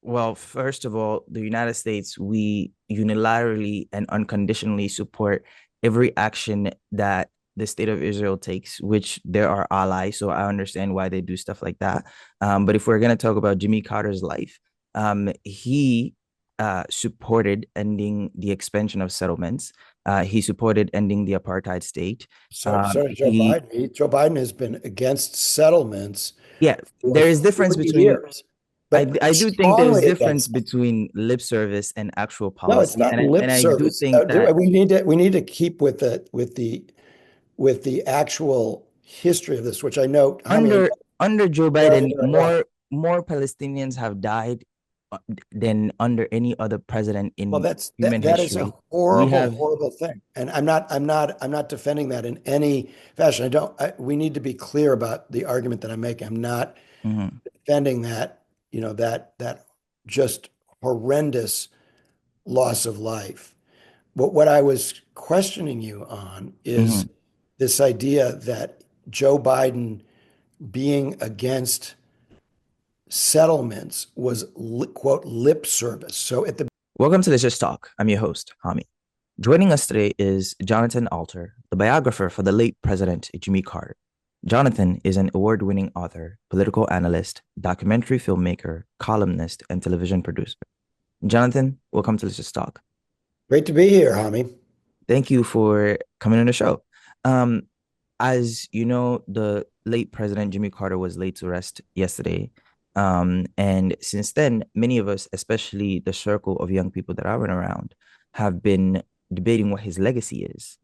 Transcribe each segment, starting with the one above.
Well, first of all, the United States, we unilaterally and unconditionally support every action that the state of Israel takes, which there are allies. So I understand why they do stuff like that. But if we're going to talk about Jimmy Carter's life, he supported ending the expansion of settlements. He supported ending the apartheid state. So did Joe He, Biden. Joe Biden has been against settlements yeah, for there is difference 40 between years, I, but I do think there's strongly difference against them. between lip service and actual No, it's policy, not and lip I do service. think that We need to keep with the actual history of this, which I know, Hami, under Joe very, Biden, very well. more Palestinians have died uh, than under any other president Well, in that's human that is a history. We horrible, have horrible thing. And I'm not defending that in any fashion. We need to be clear about the argument that I'm making. I'm not mhm, defending that, that just horrendous loss of life. But what I was questioning you on is mhm. this idea that Joe Biden being against settlements was quote lip service. So at the Welcome to Let's Just Talk. I'm your host, Hami. Joining us today is Jonathan Alter, the biographer for the late President Jimmy Carter. Jonathan is an award winning author, political analyst, documentary filmmaker, columnist, and television producer. Jonathan, welcome to Let's Just Talk. Great to be here, Hami. Thank you for coming on the show. Um, as you know, the late President Jimmy Carter was laid to rest yesterday. And since then, many of us, especially the circle of young people that I run around, have been debating what his legacy is,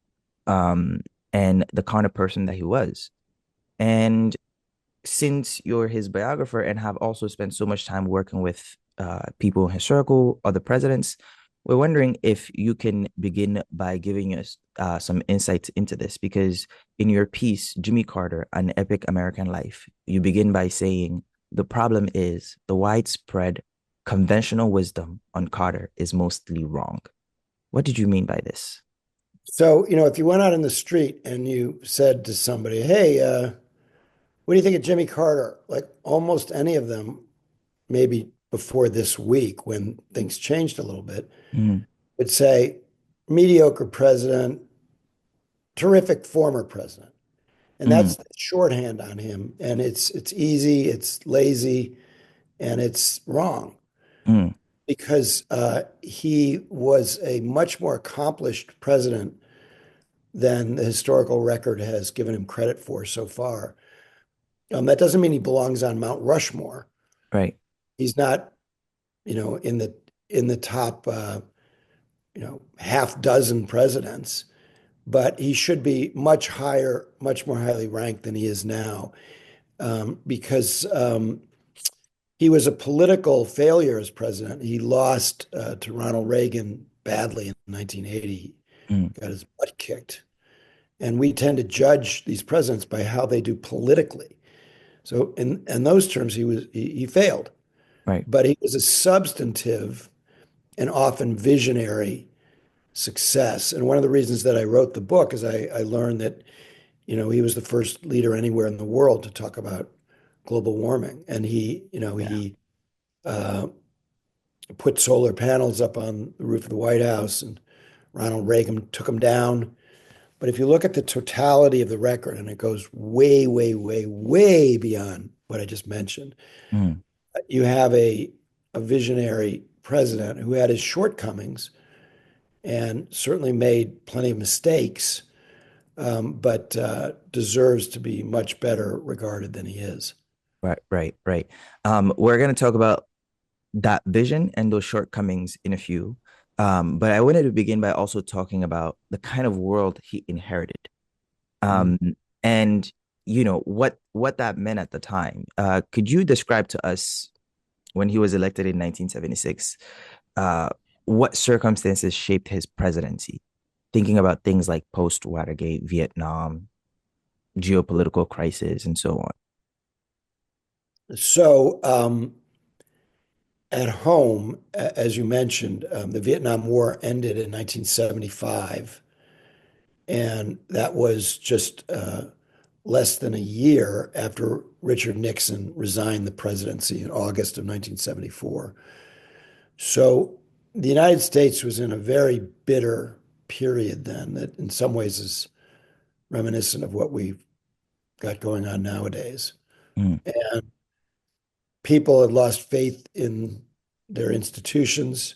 um, and the kind of person that he was. And since you're his biographer and have also spent so much time working with people in his circle, other presidents, we're wondering if you can begin by giving us some insights into this. Because in your piece, Jimmy Carter, An Epic American Life, you begin by saying the problem is the widespread conventional wisdom on Carter is mostly wrong. What did you mean by this? So, if you went out in the street and you said to somebody, "Hey, what do you think of Jimmy Carter?" Like almost any of them, maybe before this week when things changed a little bit, Mm, would say, mediocre president, terrific former president. And mm, that's the shorthand on him. And it's easy, it's lazy, and it's wrong mm, because he was a much more accomplished president than the historical record has given him credit for so far. That doesn't mean he belongs on Mount Rushmore. right. He's not, in the top, half dozen presidents, but he should be much higher, much more highly ranked than he is now, because he was a political failure as president. He lost to Ronald Reagan badly in 1980, Mm, got his butt kicked. And we tend to judge these presidents by how they do politically. So in those terms, he failed, right. but he was a substantive and often visionary success. And one of the reasons that I wrote the book is I learned that, he was the first leader anywhere in the world to talk about global warming. And Yeah. he uh, put solar panels up on the roof of the White House, and Ronald Reagan took them down. But if you look at the totality of the record, and it goes way, way, way, way beyond what I just mentioned, Mm, you have a visionary president who had his shortcomings and certainly made plenty of mistakes, but deserves to be much better regarded than he is. right. We're going to talk about that vision and those shortcomings in a few. But I wanted to begin by also talking about the kind of world he inherited. Mm. Um, and what that meant at the time. Could you describe to us when he was elected in 1976, uh, what circumstances shaped his presidency? Thinking about things like post-Watergate, Vietnam, geopolitical crisis, and so on. So, at home, as you mentioned, the Vietnam War ended in 1975, and that was just less than a year after Richard Nixon resigned the presidency in August of 1974. So the United States was in a very bitter period then that in some ways is reminiscent of what we've got going on nowadays. Mm, And people had lost faith in their institutions.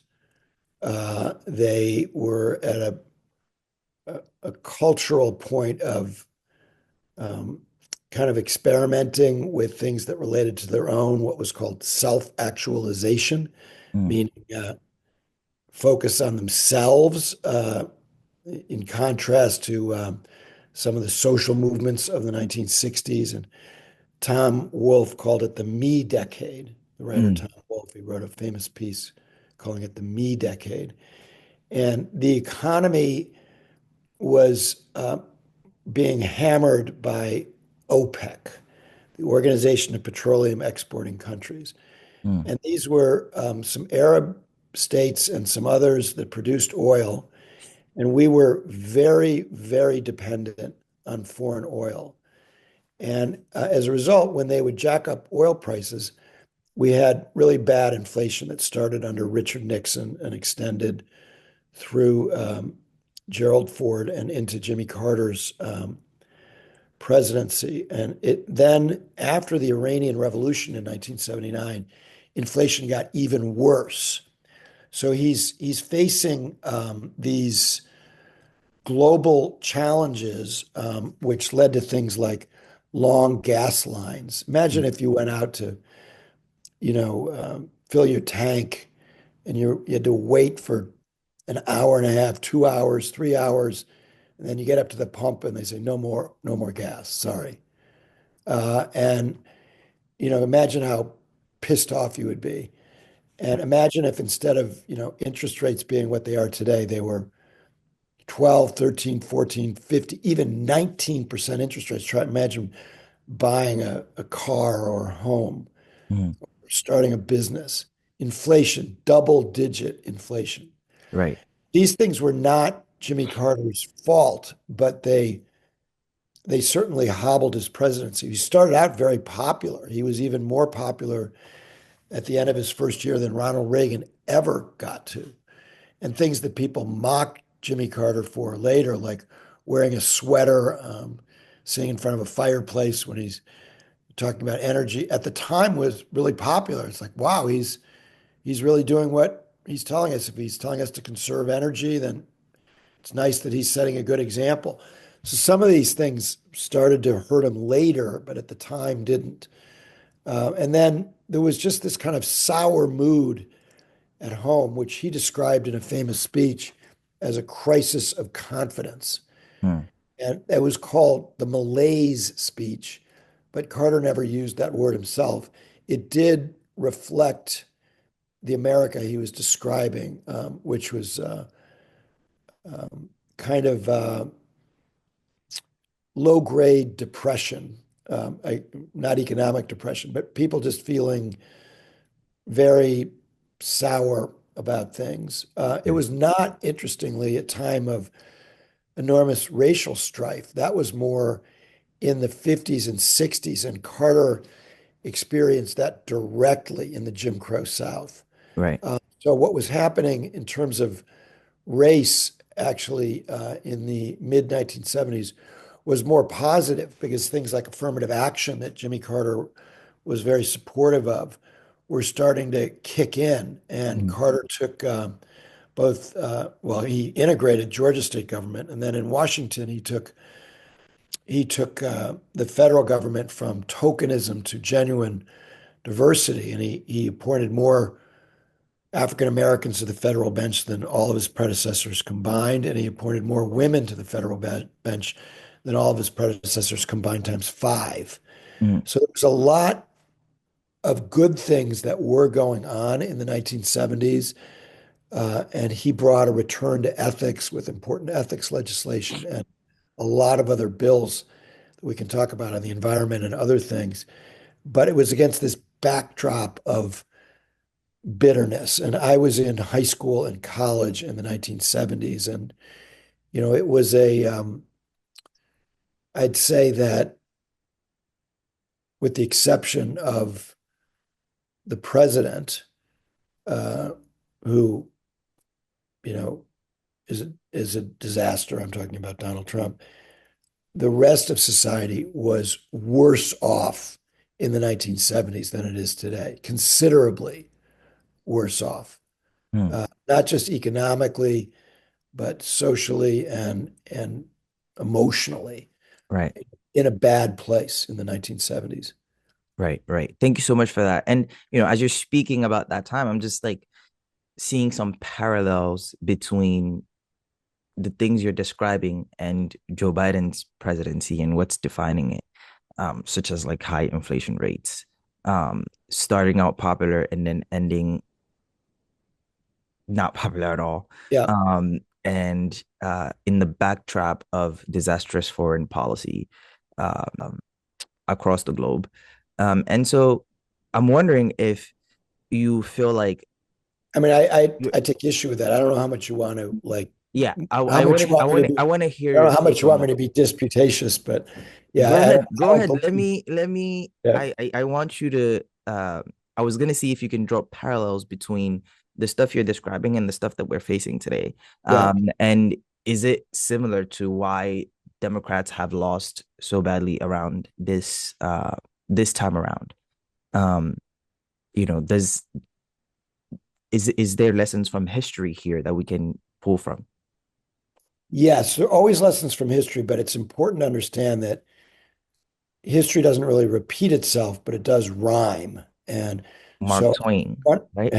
They were at a cultural point of um, kind of experimenting with things that related to their own, what was called self-actualization, mm, meaning focus on themselves, in contrast to some of the social movements of the 1960s. And Tom Wolfe called it the me decade. The writer mm, Tom Wolfe, he wrote a famous piece calling it the me decade. And the economy was being hammered by OPEC, the Organization of Petroleum Exporting Countries. mm, And these were some Arab states and some others that produced oil. And we were very, very dependent on foreign oil. And as a result, when they would jack up oil prices, we had really bad inflation that started under Richard Nixon and extended through Gerald Ford and into Jimmy Carter's presidency. And it then, after the Iranian Revolution in 1979, inflation got even worse. So he's facing these global challenges, which led to things like long gas lines. Imagine mm, if you went out to, fill your tank and you had to wait for an hour and a half, 2 hours, 3 hours, and then you get up to the pump and they say, no more, no more gas. Sorry. And imagine how pissed off you would be. And imagine if instead of, interest rates being what they are today, they were 12, 13, 14, 50, even 19% interest rates. Try to imagine buying a car or a home, mm. or starting a business. Inflation, double digit inflation. Right. These things were not Jimmy Carter's fault, but they certainly hobbled his presidency. He started out very popular. He was even more popular at the end of his first year than Ronald Reagan ever got to. And things that people mocked Jimmy Carter for later, like wearing a sweater, sitting in front of a fireplace when he's talking about energy, at the time was really popular. It's like, wow, he's really doing what he's telling us. If he's telling us to conserve energy, then it's nice that he's setting a good example. So some of these things started to hurt him later, but at the time didn't. And then there was just this kind of sour mood at home, which he described in a famous speech as a crisis of confidence. Mm, And it was called the malaise speech, but Carter never used that word himself. It did reflect the America he was describing, which was kind of low grade depression, not economic depression, but people just feeling very sour about things. It right. was not, interestingly, a time of enormous racial strife. That was more in the 50s and 60s, and Carter experienced that directly in the Jim Crow South. Right. So, what was happening in terms of race actually in the mid 1970s was more positive because things like affirmative action that Jimmy Carter was very supportive of were starting to kick in. And Mm, Carter took both, well, he integrated Georgia state government, and then in Washington, he took the federal government from tokenism to genuine diversity, and he appointed more African Americans to the federal bench than all of his predecessors combined, and he appointed more women to the federal bench than all of his predecessors combined times five. mm, So there was a lot of good things that were going on in the 1970s, and he brought a return to ethics with important ethics legislation and a lot of other bills that we can talk about on the environment and other things. But it was against this backdrop of bitterness. And I was in high school and college in the 1970s. And, it was I'd say that with the exception of the president, uh, who, you know, is a disaster. I'm talking about Donald Trump. The rest of society was worse off in the 1970s than it is today, considerably worse off, Mm, not just economically, but socially and emotionally right, in a bad place in the 1970s. right, right. Thank you so much for that. And as you're speaking about that time, I'm just like seeing some parallels between the things you're describing and Joe Biden's presidency and what's defining it, such as like high inflation rates, starting out popular and then ending not popular at all. Yeah. And in the backdrop of disastrous foreign policy across the globe. And so I'm wondering if you feel like I mean, you I take issue with that. I don't know how much you want to like, yeah, how I much want you to want me to be. I want to hear I don't your know how take much you on want me that. to be disputatious, but yeah, Go ahead. I Go don't ahead. believe. Let me Yeah, I want you to I was gonna see if you can draw parallels between the stuff you're describing and the stuff that we're facing today. yeah. And is it similar to why Democrats have lost so badly around this time around? Um, does is there lessons from history here that we can pull from? Yes, there are always lessons from history, but it's important to understand that history doesn't really repeat itself, but it does rhyme. And Mark so, Twain, what? right?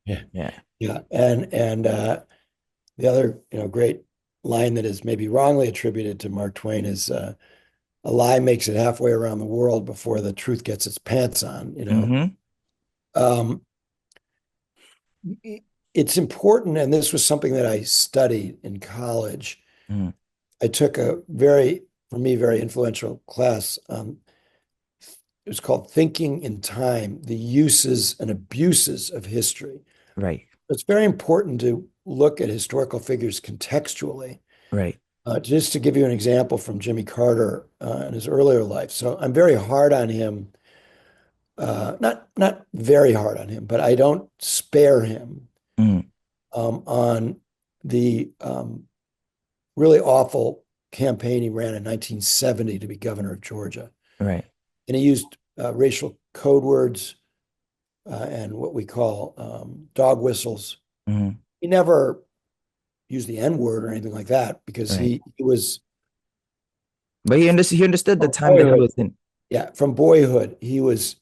Yeah, Yeah. yeah, and the other great line that is maybe wrongly attributed to Mark Twain is a lie makes it halfway around the world before the truth gets its pants on. Mm-hmm. Um, it's important, and this was something that I studied in college. Mm, I took a very, for me, very influential class. It was called Thinking in Time, the Uses and Abuses of History. right. It's very important to look at historical figures contextually. Right. Just to give you an example from Jimmy Carter in his earlier life. So I'm very hard on him, not very hard on him, but I don't spare him Mm, on the really awful campaign he ran in 1970 to be governor of Georgia. right. And he used racial code words and what we call dog whistles. Mm, He never used the N word or anything like that because right. he was But he understood the from time that he boyhood. was in. Yeah, from boyhood, he was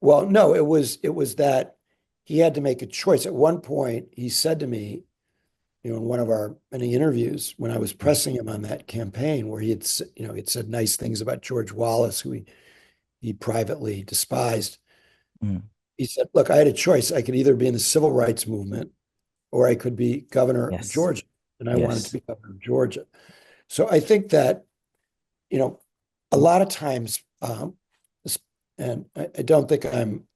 well, no, it was that he had to make a choice. At one point, he said to me, in one of our many interviews when I was pressing him on that campaign, where he had said nice things about George Wallace, who he privately despised. Mm, He said, "Look, I had a choice. I could either be in the civil rights movement or I could be governor of yes. Georgia." And I wanted to Yes. be governor of Georgia. So I think that, you know, a lot of times, and I don't think I'm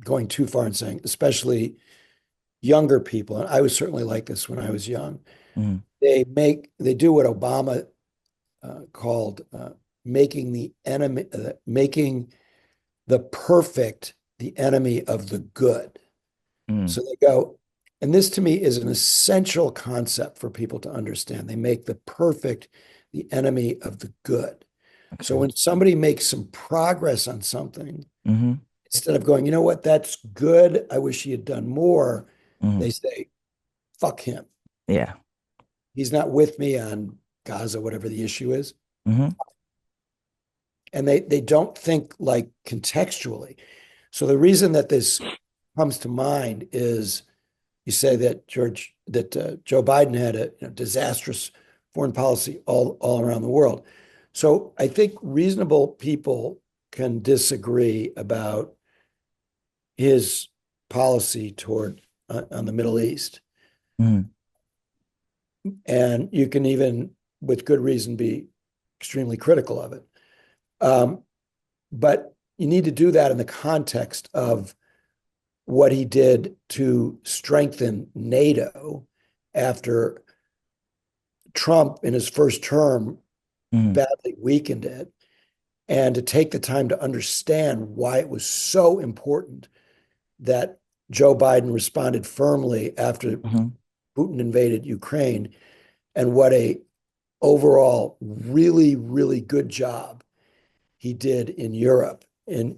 going too far in saying, especially younger people, and I was certainly like this when I was young, Mm, they do what Obama called making the perfect the enemy of the good. mm, So they go, and this to me is an essential concept for people to understand. They make the perfect the enemy of the good. So okay. when somebody makes some progress on something, Mm-hmm. instead of going, you know what, that's good, I wish he had done more, Mm, they say, fuck him. yeah. He's not with me on Gaza, whatever the issue is. Mm-hmm. And they don't think like contextually. So the reason that this comes to mind is you say that Joe Biden had a disastrous foreign policy all around the world. So I think reasonable people can disagree about his policy toward on the Middle East, Mm, and you can even, with good reason, be extremely critical of it. Um, but you need to do that in the context of what he did to strengthen NATO after Trump, in his first term, mm, badly weakened it, and to take the time to understand why it was so important that Joe Biden responded firmly after Mhm. Putin invaded Ukraine, and what a overall really, really good job he did in Europe in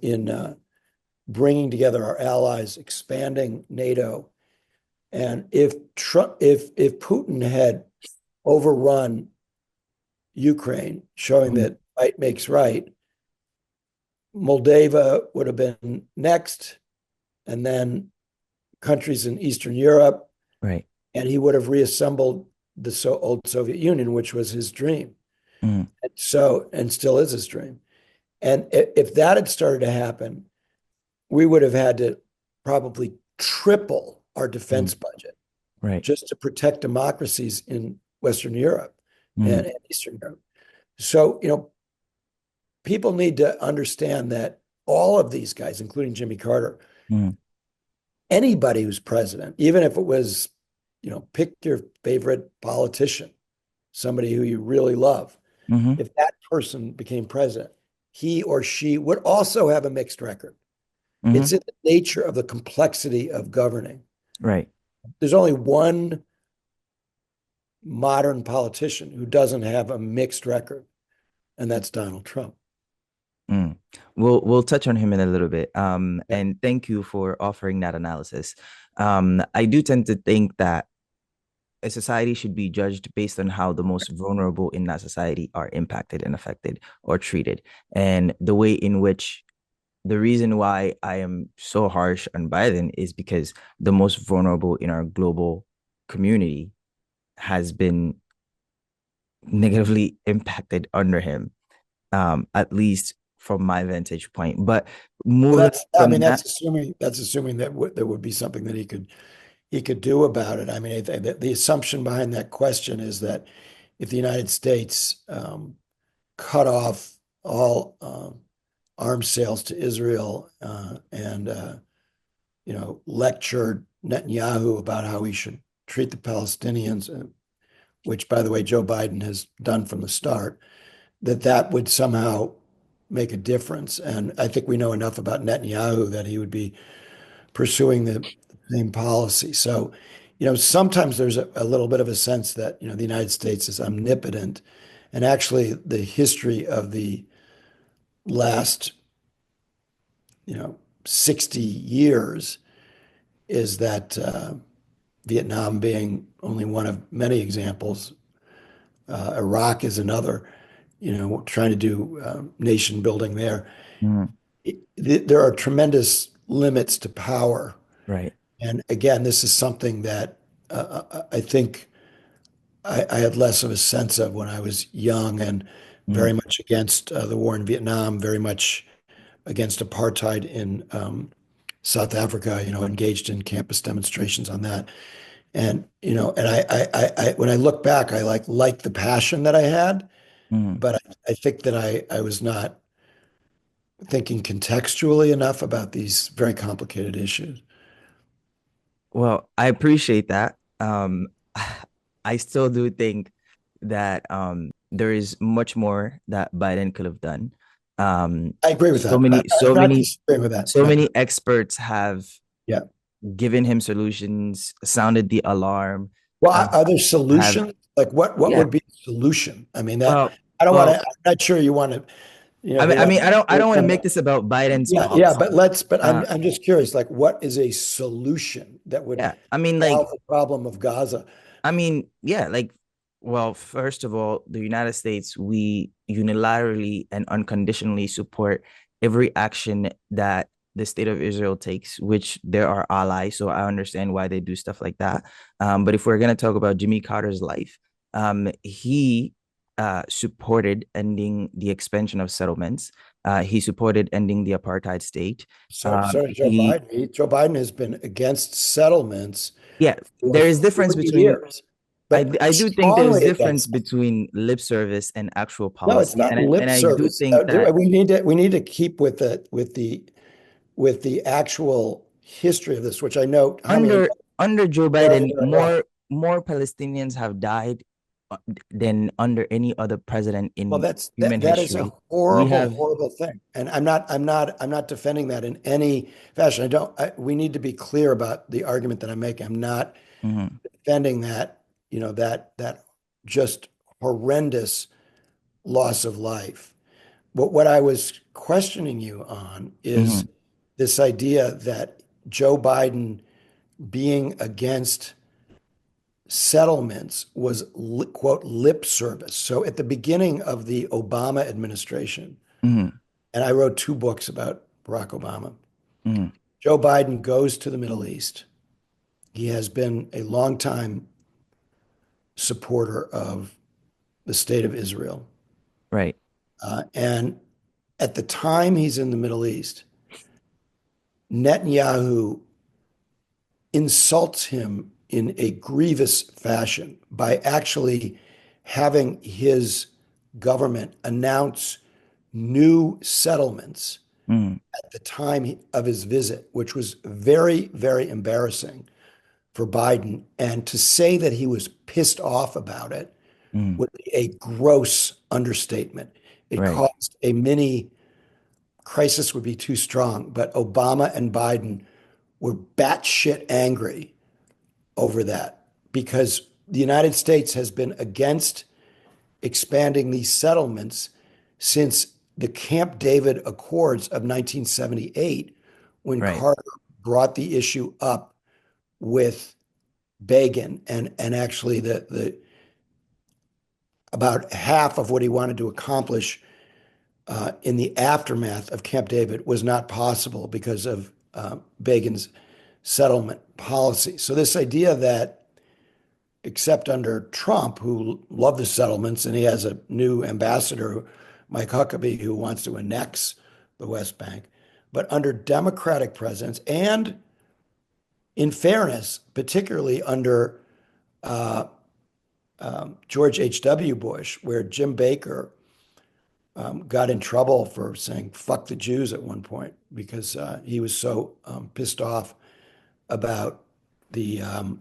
bringing together our allies, expanding NATO. And if Putin had overrun Ukraine, showing Mhm. that might makes right, Moldova would have been next, and then countries in Eastern Europe, Right. and he would have reassembled the old Soviet Union, which was his dream. Mm. And still is his dream. And if that had started to happen, we would have had to probably triple our Mm. defense budget Right. just to protect democracies in Western Europe Mm. and Eastern Europe. So, people need to understand that all of these guys, including Jimmy Carter, Mm. anybody who's president, even if it was, pick your favorite politician, somebody who you really love, Mhm. if that person became president, he or she would also have a mixed record. It's Mhm. in the nature of the complexity of governing. Right. There's only one modern politician who doesn't have a mixed record, and that's Donald Trump. Mm. We'll touch on him in a little bit. Yeah, And thank you for offering that analysis. I do tend to think that a society should be judged based on how the most vulnerable in that society are impacted and affected or treated. And the way in which the reason why I am so harsh on Biden is because the most vulnerable in our global community has been negatively impacted under him, at least from my vantage point. But well, moving that's I from mean that, that's assuming that there would be something that he could do about it. I mean, the assumption behind that question is that if the United States cut off all arms sales to Israel and lectured Netanyahu about how he should treat the Palestinians, which, by the way, Joe Biden has done from the start, that would somehow make a difference. And I think we know enough about Netanyahu that he would be pursuing the same policy. So, sometimes there's a little bit of a sense that, the United States is omnipotent. And actually, the history of the last, you know, 60 years is that Vietnam being only one of many examples, Iraq is another, trying to do nation building there. mm, There are tremendous limits to power. right. And again, this is something that I think I had less of a sense of when I was young and very Mm, much against the war in Vietnam, very much against apartheid in South Africa, engaged in campus demonstrations on that. And, and when I look back, I like the passion that I had, mm. but I think that I was not thinking contextually enough about these very complicated issues. Well, I appreciate that. I still do think that there is much more that Biden could have done. I agree with So that. many, I'm so not many, disagreeing with that. so Yeah. many experts have Yeah. given him solutions, sounded the alarm, Well, uh, are there have solutions? Like what yeah. would be a solution? I mean, that Well, I don't want to, well, I'm not sure you want to, I be mean, I like, mean, I don't want to make this about Biden's yeah, yeah, policy. but Uh, I'm just curious, like what is a solution that would yeah, I mean, like solve the problem of Gaza? I mean, yeah, like, well, first of all, the United States, we unilaterally and unconditionally support every action that the state of Israel takes, which there are allies. So I understand why they do stuff like that. But if we're going to talk about Jimmy Carter's life, he supported ending the expansion of settlements. He supported ending the apartheid state. So did Joe He, Biden. Joe Biden has been against settlements yeah, for there is difference 40 between years, I but I do think there's strongly difference against. between lip service and actual No, it's policy, not and lip I do service. think that We need to keep with the actual history of this, which I know how many under Joe million Biden, or what. more Palestinians have died than under any other president Well, in that's human that is a history. We horrible, have, horrible thing. And I'm not defending that in any fashion. We need to be clear about the argument that I'm making. I'm not mhm, defending that, that just horrendous loss of life. But what I was questioning you on is mhm, this idea that Joe Biden being against settlements was, quote, lip service. So at the beginning of the Obama administration, mhm, and I wrote two books about Barack Obama, mhm, Joe Biden goes to the Middle East. He has been a longtime supporter of the state of Israel. right. And at the time he's in the Middle East, Netanyahu insults him in a grievous fashion by actually having his government announce new settlements Mhm, at the time of his visit, which was very, very embarrassing for Biden. And to say that he was pissed off about it mhm, would be a gross understatement. It right. caused a mini crisis, would be too strong, but Obama and Biden were batshit angry over that because the United States has been against expanding these settlements since the Camp David Accords of 1978, when Right. Carter brought the issue up with Begin, and actually the about half of what he wanted to accomplish in the aftermath of Camp David was not possible because of Begin's settlement policy. So this idea that, except under Trump, who loved the settlements, and he has a new ambassador, Mike Huckabee, who wants to annex the West Bank. But under Democratic presidents, and in fairness, particularly under George H.W. Bush, where Jim Baker got in trouble for saying "fuck the Jews" at one point because he was so pissed off about the um,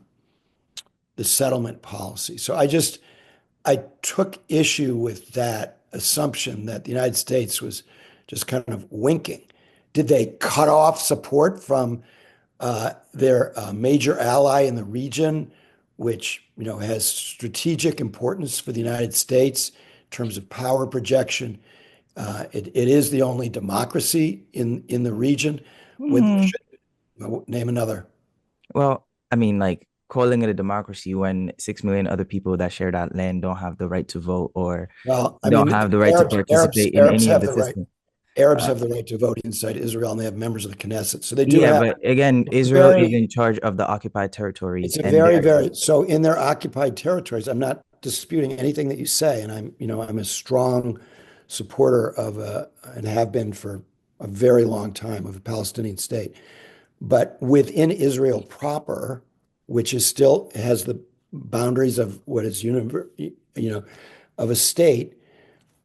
the settlement policy. So I took issue with that assumption that the United States was just kind of winking. Did they cut off support from their major ally in the region, which has strategic importance for the United States in terms of power projection? It is the only democracy in the region. With Mhm. name another. Well, I mean, like calling it a democracy when 6 million other people that share that land don't have the right to vote or Well, I don't mean, have the right to Arabs Arabs participate in Arabs any of have the the right. system. Arabs Uh, have the right to vote inside Israel, and they have members of the Knesset. So they do yeah, have. but again, It's a Israel is very in charge of the occupied territories, It's a and very, they're very, so in their occupied territories, I'm not disputing anything that you say, and I'm a strong supporter of and have been for a very long time, of a Palestinian state. But within Israel proper, which is still has the boundaries of what is of a state,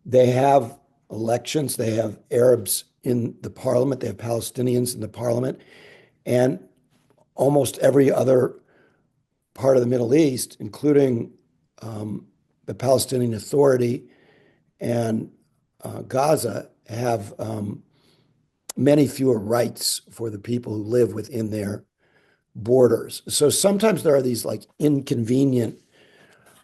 they have elections, they have Arabs in the parliament, they have Palestinians in the parliament, and almost every other part of the Middle East, including the Palestinian Authority and Gaza, have many fewer rights for the people who live within their borders. So sometimes there are these like inconvenient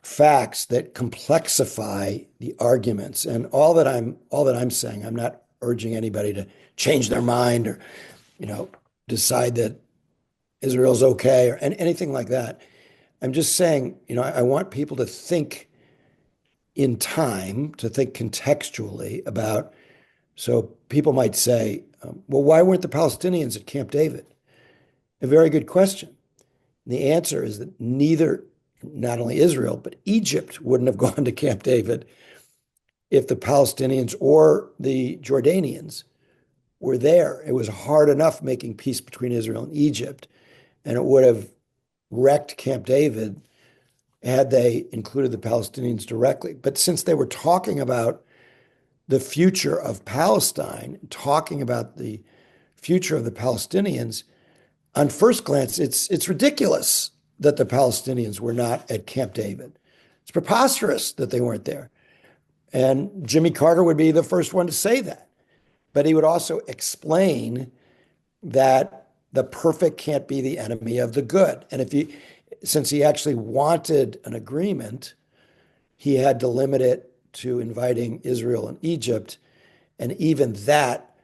facts that complexify the arguments. And all that I'm saying, I'm not urging anybody to change their mind or, you know, decide that Israel's okay or anything like that. I'm just saying, I want people to think in time, to think contextually about. So people might say, well, why weren't the Palestinians at Camp David? A very good question. And the answer is that not only Israel, but Egypt wouldn't have gone to Camp David if the Palestinians or the Jordanians were there. It was hard enough making peace between Israel and Egypt, and it would have wrecked Camp David had they included the Palestinians directly. But since they were talking about the future of Palestine, talking about the future of the Palestinians, on first glance, it's ridiculous that the Palestinians were not at Camp David. It's preposterous that they weren't there. And Jimmy Carter would be the first one to say that. But he would also explain that the perfect can't be the enemy of the good. And since he actually wanted an agreement, he had to limit it to inviting Israel and Egypt. And even that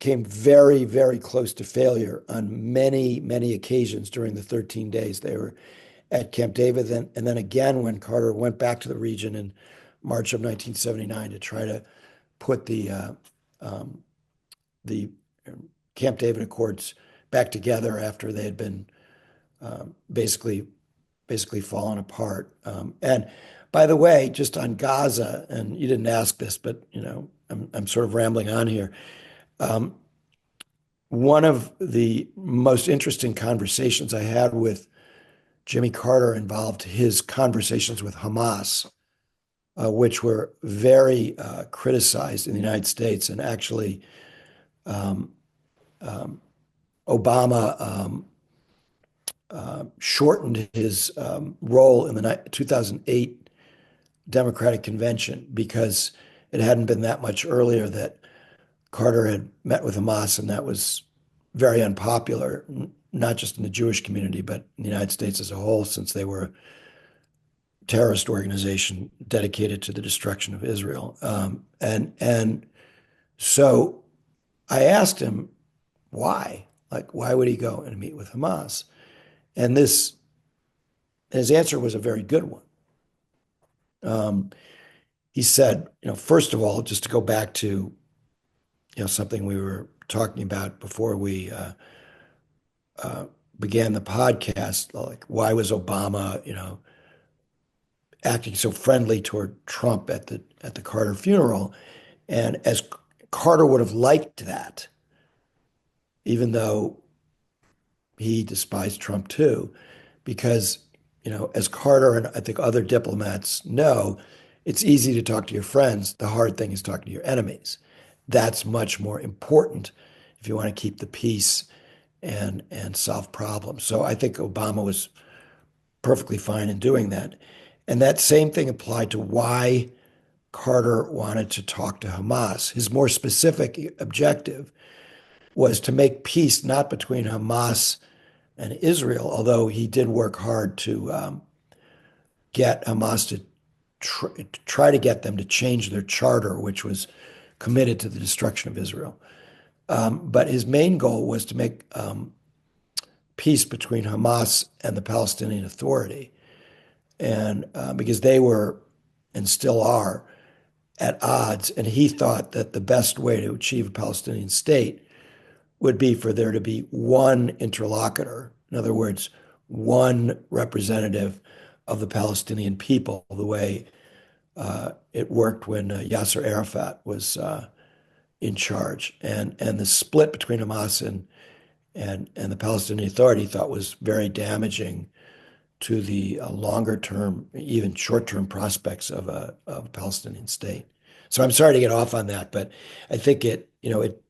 came very, very close to failure on many, many occasions during the 13 days they were at Camp David. And then again, when Carter went back to the region in March of 1979 to try to put the Camp David Accords back together after they had been basically fallen apart. And by the way, just on Gaza, and you didn't ask this, but I'm sort of rambling on here. Um, One of the most interesting conversations I had with Jimmy Carter involved his conversations with Hamas, which were very criticized in the United States. And actually, um, um, Obama shortened his role in the 2008 Democratic Convention because it hadn't been that much earlier that Carter had met with Hamas, and that was very unpopular, not just in the Jewish community, but in the United States as a whole, since they were a terrorist organization dedicated to the destruction of Israel. And so I asked him why, like, why would he go and meet with Hamas? And his answer was a very good one. Um, he said, first of all, just to go back to, something we were talking about before we uh, began the podcast, like why was Obama, acting so friendly toward Trump at the Carter funeral? And as Carter would have liked that, even though he despised Trump too, because, as Carter and I think other diplomats know, it's easy to talk to your friends. The hard thing is talking to your enemies. That's much more important if you want to keep the peace and solve problems. So I think Obama was perfectly fine in doing that. And that same thing applied to why Carter wanted to talk to Hamas. His more specific objective was to make peace not between Hamas and Israel, although he did work hard to get Hamas to try to get them to change their charter, which was committed to the destruction of Israel. But his main goal was to make peace between Hamas and the Palestinian Authority. And because they were and still are at odds, and he thought that the best way to achieve a Palestinian state would be for there to be one interlocutor. In other words, one representative of the Palestinian people, the way it worked when Yasser Arafat was in charge. And the split between Hamas and the Palestinian Authority he thought was very damaging to the longer term, even short term prospects of a Palestinian state. So I'm sorry to get off on that, but I think it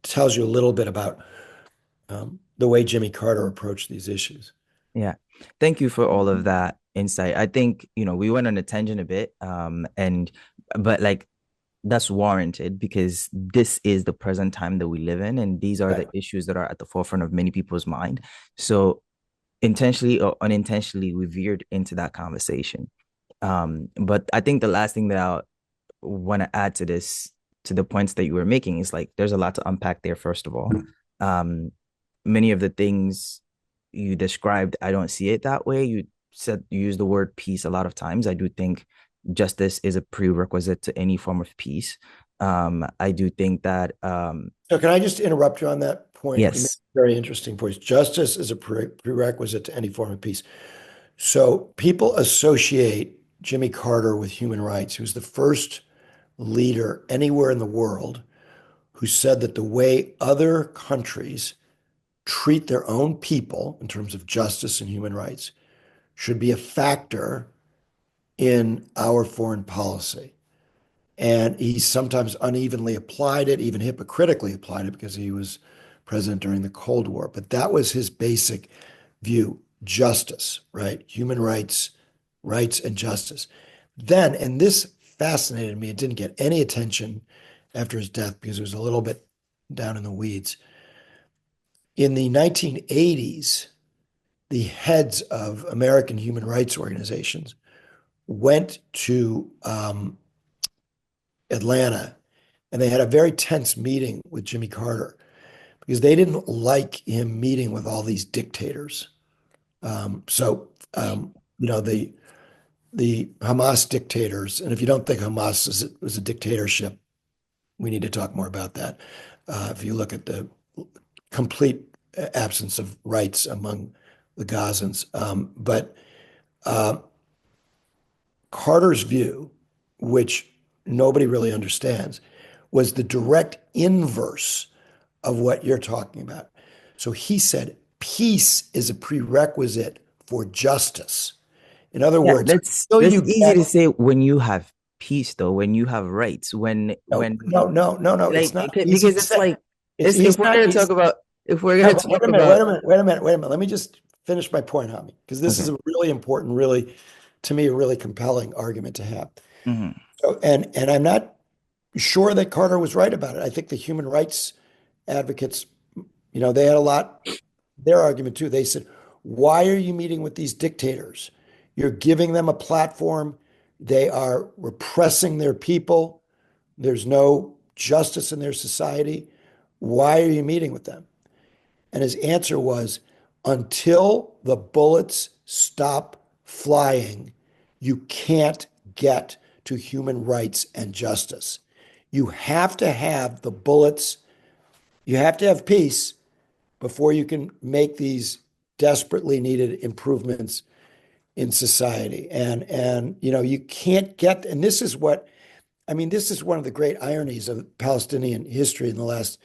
tells you a little bit about the way Jimmy Carter approached these issues. Yeah. Thank you for all of that insight. I think, we went on a tangent a bit, but like that's warranted because this is the present time that we live in, and these are Right. the issues that are at the forefront of many people's mind. So intentionally or unintentionally, we veered into that conversation. But I think the last thing that I want to add to this, to the points that you were making, is like there's a lot to unpack there, first of all. Um, Many of the things you described, I don't see it that way. You use the word peace a lot of times. I do think justice is a prerequisite to any form of peace. I do think that So can I just interrupt you on that point? You make yes, a very interesting point. Justice is a prerequisite to any form of peace. So people associate Jimmy Carter with human rights. He was the first leader anywhere in the world who said that the way other countries treat their own people in terms of justice and human rights should be a factor in our foreign policy. And he sometimes unevenly applied it, even hypocritically applied it because he was president during the Cold War. But that was his basic view: justice, right? Human rights rights, and justice. Then, and this fascinated me, it didn't get any attention after his death because it was a little bit down in the weeds. In the 1980s, the heads of American human rights organizations went to Atlanta and they had a very tense meeting with Jimmy Carter because they didn't like him meeting with all these dictators. You know, the Hamas dictators, and if you don't think Hamas is a dictatorship, we need to talk more about that. If you look at the complete absence of rights among the Gazans. But uh, Carter's view, which nobody really understands, was the direct inverse of what you're talking about. So he said peace is a prerequisite for justice. In other Yeah, words, until that's you easy to get say when you have peace, though, when you have rights, no, when no, no, no, no. It's like not easy because to it's say. like It's it's easy, if we're not gonna talk easy. about if we're No, gonna but talk about wait a minute. Let me just finish my point, Hami, because this is okay. a really important, really, to me, a really compelling argument to have. Hmm. So, and I'm not sure that Carter was right about it. I think the human rights advocates, they had a lot, their argument too. They said, why are you meeting with these dictators? You're giving them a platform. They are repressing their people. There's no justice in their society. Why are you meeting with them? And his answer was, until the bullets stop flying, you can't get to human rights and justice. You have to have the bullets, you have to have peace before you can make these desperately needed improvements in society. And you can't get, and this is what, I mean, this is one of the great ironies of Palestinian history in the last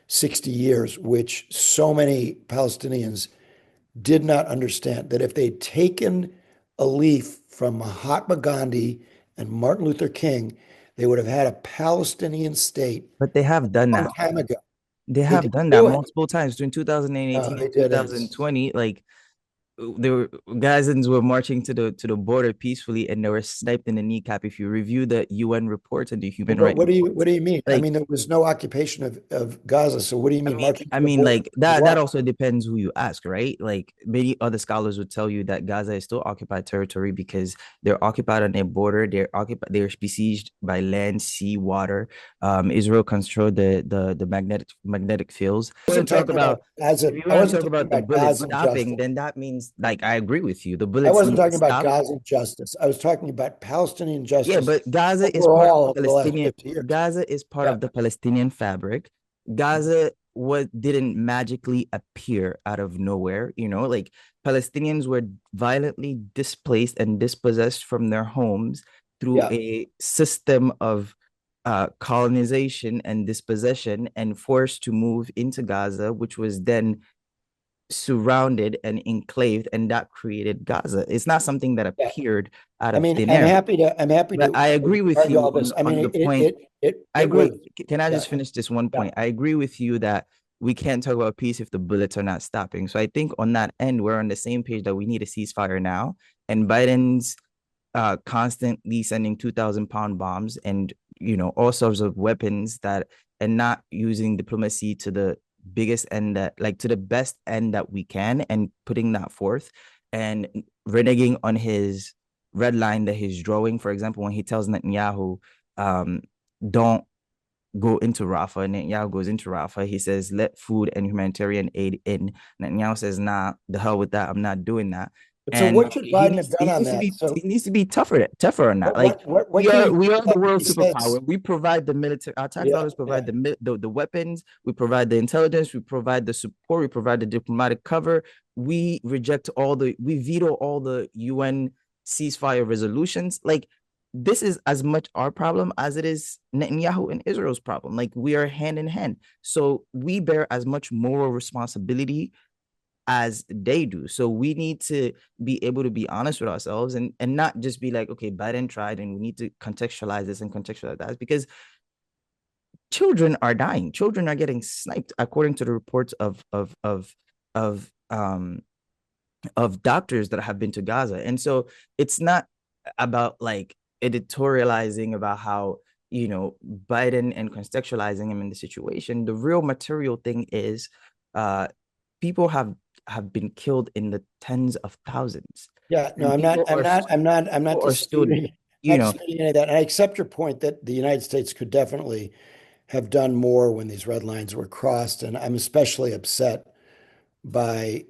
60 years, which so many Palestinians did not understand that if they'd taken a leaf from Mahatma Gandhi and Martin Luther King, they would have had a Palestinian state But they have done a long that. time ago. They They have didn't done that do it. multiple times during 2018 They and didn't. 2020. Like they were Gazans were marching to the border peacefully and they were sniped in the kneecap. If you review the UN reports and the human But rights what reports, do you mean? I like mean, there was no occupation of Gaza. So what do you mean marching to I the mean, border? like that What? also depends who you ask, right? Like many other scholars would tell you that Gaza is still occupied territory because they're occupied on their border, they're besieged by land, sea, water. Israel control the magnetic fields. I wasn't talking about If Gaza. you I want to wasn't talk talking about the about bullets Gaza stopping, justice. then that means like I agree with you. The I bullets wasn't need to talking about stop. Gaza justice. I was talking about Palestinian Yeah, justice but Gaza is part of overall the over the last Palestinian 50 years. Gaza is part Yeah. of the Palestinian fabric. Gaza what didn't magically appear out of nowhere, like Palestinians were violently displaced and dispossessed from their homes through Yeah. a system of colonization and dispossession and forced to move into Gaza, which was then surrounded and enclaved, and that created Gaza. It's not something that Yeah. appeared out I of mean, thin air. I'm happy But I to agree with argue you all this. I on mean, the point. I it agree. was, Can I yeah, just finish this one yeah. point? I agree with you that we can't talk about peace if the bullets are not stopping. So I think on that end, we're on the same page that we need a ceasefire now. And Biden's constantly sending 2,000-pound bombs and all sorts of weapons that and not using diplomacy to the biggest end that like to the best end that we can and putting that forth and reneging on his red line that he's drawing. For example, when he tells Netanyahu, um, don't go into Rafah, and Netanyahu goes into Rafah. He says, let food and humanitarian aid in. Netanyahu says, nah, the hell with that. I'm not doing that. So And what should Biden have done on that? So he needs to be tougher on that. Like what can he we do are the that world he says? superpower. We provide the military. Our tax Yeah, dollars provide yeah. the weapons. We provide the intelligence. We provide the support. We provide the diplomatic cover. We veto all the UN ceasefire resolutions. Like this is as much our problem as it is Netanyahu and Israel's problem. Like we are hand in hand. So we bear as much moral responsibility as they do. So we need to be able to be honest with ourselves and not just be like, okay, Biden tried and we need to contextualize this and contextualize that because children are dying. Children are getting sniped according to the reports of of doctors that have been to Gaza. And so it's not about like editorializing about how, Biden and contextualizing him in the situation. The real material thing is uh people have been killed in the tens of thousands. Yeah, no, And I'm not people are still, you know, disputing any of that. And I accept your point that the United States could definitely have done more when these red lines were crossed. And I'm especially upset by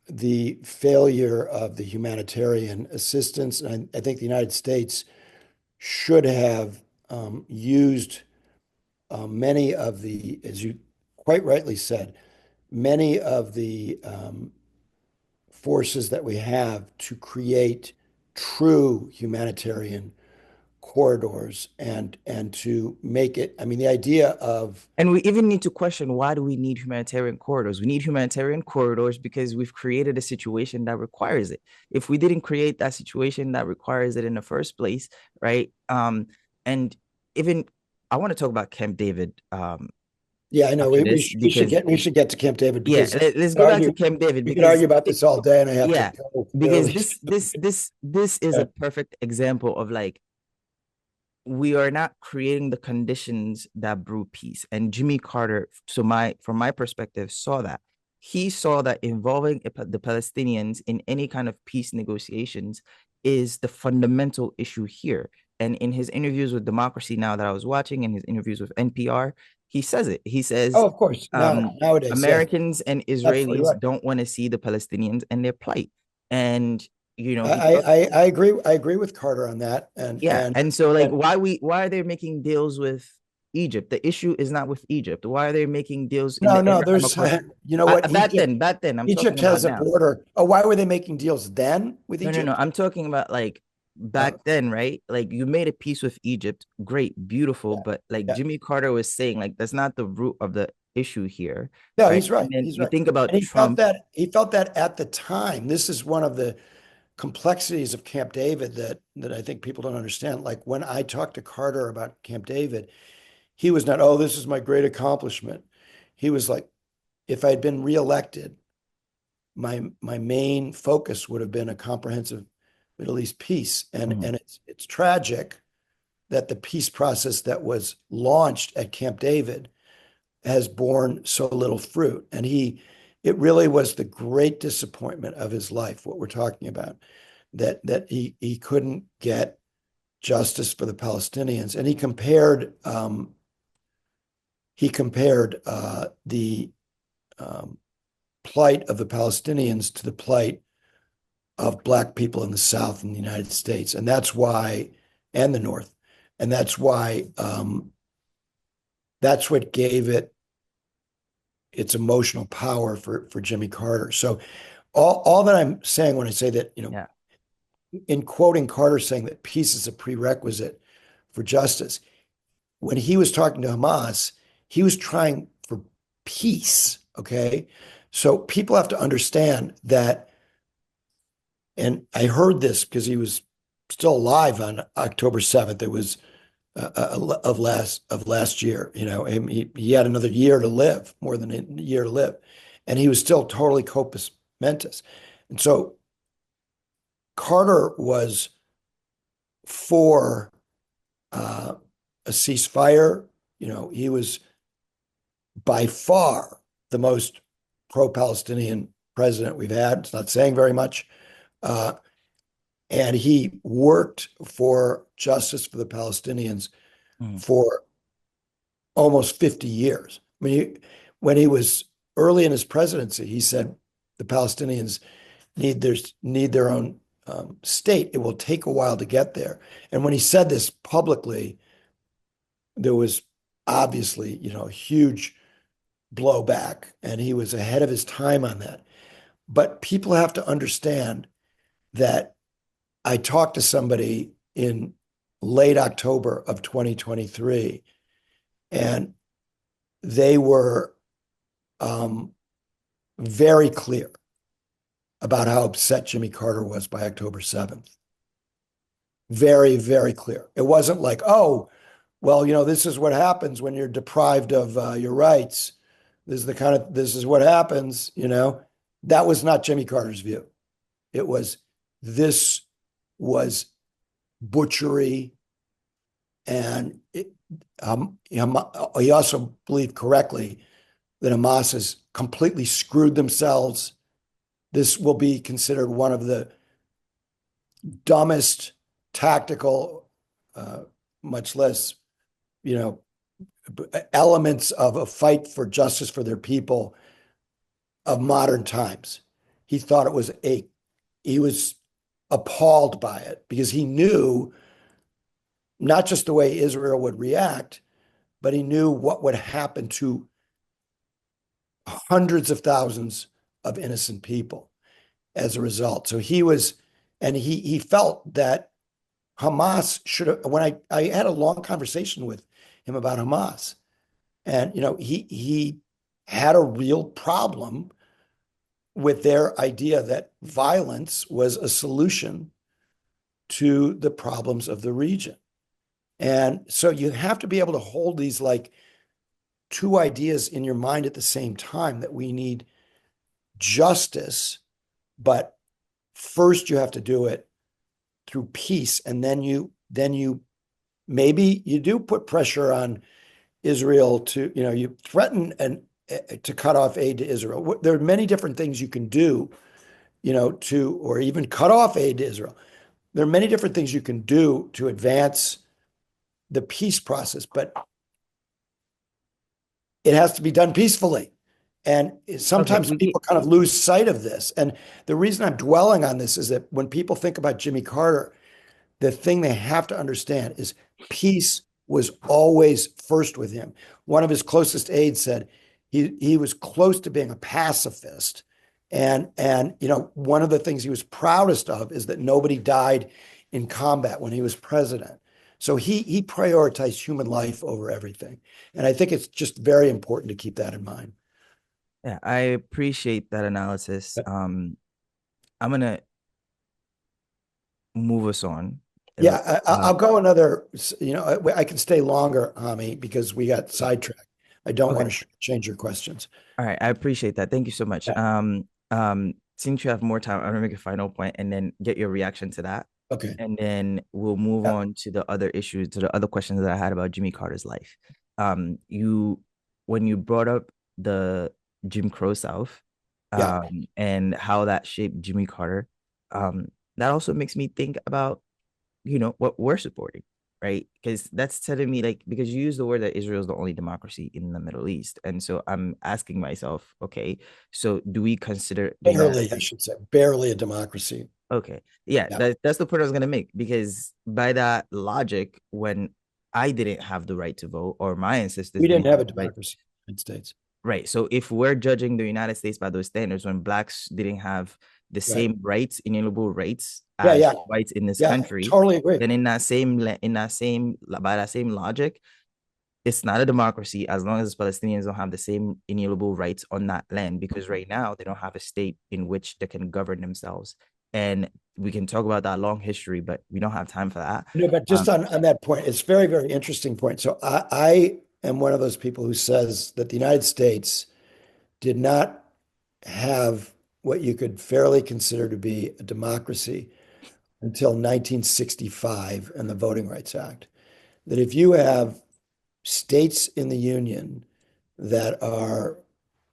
the failure of the humanitarian assistance. And I think the United States should have used many of the, as you quite rightly said, many of the forces that we have to create true humanitarian corridors and to make it, I mean, the idea of, and we even need to question, why do we need humanitarian corridors? We need humanitarian corridors because we've created a situation that requires it. If we didn't create that situation that requires it in the first place, right? And even I want to talk about Camp David yeah, I know after this because we should get to Camp David yeah, because let's go back to Camp David we could because argue about this all day and I have to yeah, go because fairly this is a soon. perfect example of like we are not creating the conditions that brew peace. And Jimmy Carter, from my perspective, saw that. He saw that involving the Palestinians in any kind of peace negotiations is the fundamental issue here. And in his interviews with Democracy Now! That I was watching, and his interviews with NPR, he says it. He says Oh, of course. Nowadays, yes, Americans and absolutely Israelis right. don't want to see the Palestinians and their plight. And he talks. I agree. I agree with Carter on that. Yeah. And And so like and why are they making deals with Egypt? The issue is not with Egypt. Why are they making deals in no, the no, Abraham there's Accords? you know what? Back then, I'm talking Egypt about has a now. border. Oh, why were they making deals then with No, no, no. Egypt? I'm talking about like back Uh, then, right? Like you made a peace with Egypt, great, beautiful, yeah, but like yeah. Jimmy Carter was saying, like that's not the root of the issue here, No, right? he's right. And then He's you right. think about And Trump. he felt that at the time. This is one of the complexities of Camp David that I think people don't understand. Like when I talked to Carter about Camp David, he was not, oh, this is my great accomplishment. He was like, if I'd been reelected, my main focus would have been a comprehensive Middle East peace. Mhm. And it's tragic that the peace process that was launched at Camp David has borne so little fruit. And it really was the great disappointment of his life, what we're talking about, that he couldn't get justice for the Palestinians. And he compared the um, plight of the Palestinians to the plight of Black people in the South in the United States. And that's why, and the North. And that's what gave it its emotional power for Jimmy Carter. So all that I'm saying when I say that, Yeah. in quoting Carter saying that peace is a prerequisite for justice, when he was talking to Hamas, he was trying for peace. Okay. So people have to understand that, and I heard this because he was still alive on October 7th. It was of last year. He had another year to live, more than a year to live, and he was still totally compos mentis. And so Carter was for a ceasefire. He was by far the most pro-Palestinian president we've had. It's not saying very much. Uh, and he worked for justice for the Palestinians Mhm. for almost 50 years. I mean, when he was early in his presidency, he said the Palestinians need their own state. It will take a while to get there. And when he said this publicly, there was obviously, huge blowback, and he was ahead of his time on that. But people have to understand that I talked to somebody in late October of 2023, and they were um, very clear about how upset Jimmy Carter was by October 7th. Very, very clear. It wasn't like, oh, well, this is what happens when you're deprived of your rights. This is what happens. That was not Jimmy Carter's view. It was this was butchery, and he also believed correctly that Hamas has completely screwed themselves. This will be considered one of the dumbest tactical, uh, much less, you know, elements of a fight for justice for their people of modern times. He thought it was he was appalled by it because he knew not just the way Israel would react, but he knew what would happen to hundreds of thousands of innocent people as a result. So he felt that Hamas should have. When I had a long conversation with him about Hamas, and he had a real problem with their idea that violence was a solution to the problems of the region. And so you have to be able to hold these like two ideas in your mind at the same time, that we need justice, but first you have to do it through peace, and then you maybe you do put pressure on Israel to, you threaten and to cut off aid to Israel. There are many different things you can do, or even cut off aid to Israel. There are many different things you can do to advance the peace process, but it has to be done peacefully. And Okay, sometimes we get people kind of lose sight of this. And the reason I'm dwelling on this is that when people think about Jimmy Carter, the thing they have to understand is peace was always first with him. One of his closest aides said he was close to being a pacifist. And one of the things he was proudest of is that nobody died in combat when he was president. So he prioritized human life over everything. And I think it's just very important to keep that in mind. Yeah, I appreciate that analysis. I'm gonna move us on. Yeah, Uh, I'll go another, I can stay longer, Hami, because we got sidetracked. I don't okay. want to change your questions. All right, I appreciate that. Thank you so much. Yeah. Since you have more time, I'm gonna make a final point and then get your reaction to that. Okay. And then we'll move Yeah. on to the other issues, to the other questions that I had about Jimmy Carter's life. You when you brought up the Jim Crow South, Yeah. and how that shaped Jimmy Carter, that also makes me think about, what we're supporting, right? Because that's telling me, like, because you use the word that Israel is the only democracy in the Middle East. And so I'm asking myself, okay, so do we consider the United Barely, I States? should say, barely a democracy. Okay. Yeah, Yeah. that's the point I was gonna make, because by that logic, when I didn't have the right to vote, or my ancestors We didn't didn't have have a the right, democracy in the United States. right? So if we're judging the United States by those standards, when blacks didn't have the Right. same rights, inalienable rights Yeah, as yeah. whites in this Yeah, country, totally agree. then by that same logic, it's not a democracy as long as Palestinians don't have the same inalienable rights on that land, because right now they don't have a state in which they can govern themselves. And we can talk about that long history, but we don't have time for that. No, but just Um, on that point, it's very, very interesting point. So I am one of those people who says that the United States did not have what you could fairly consider to be a democracy until 1965 and the Voting Rights Act. That if you have states in the Union that are,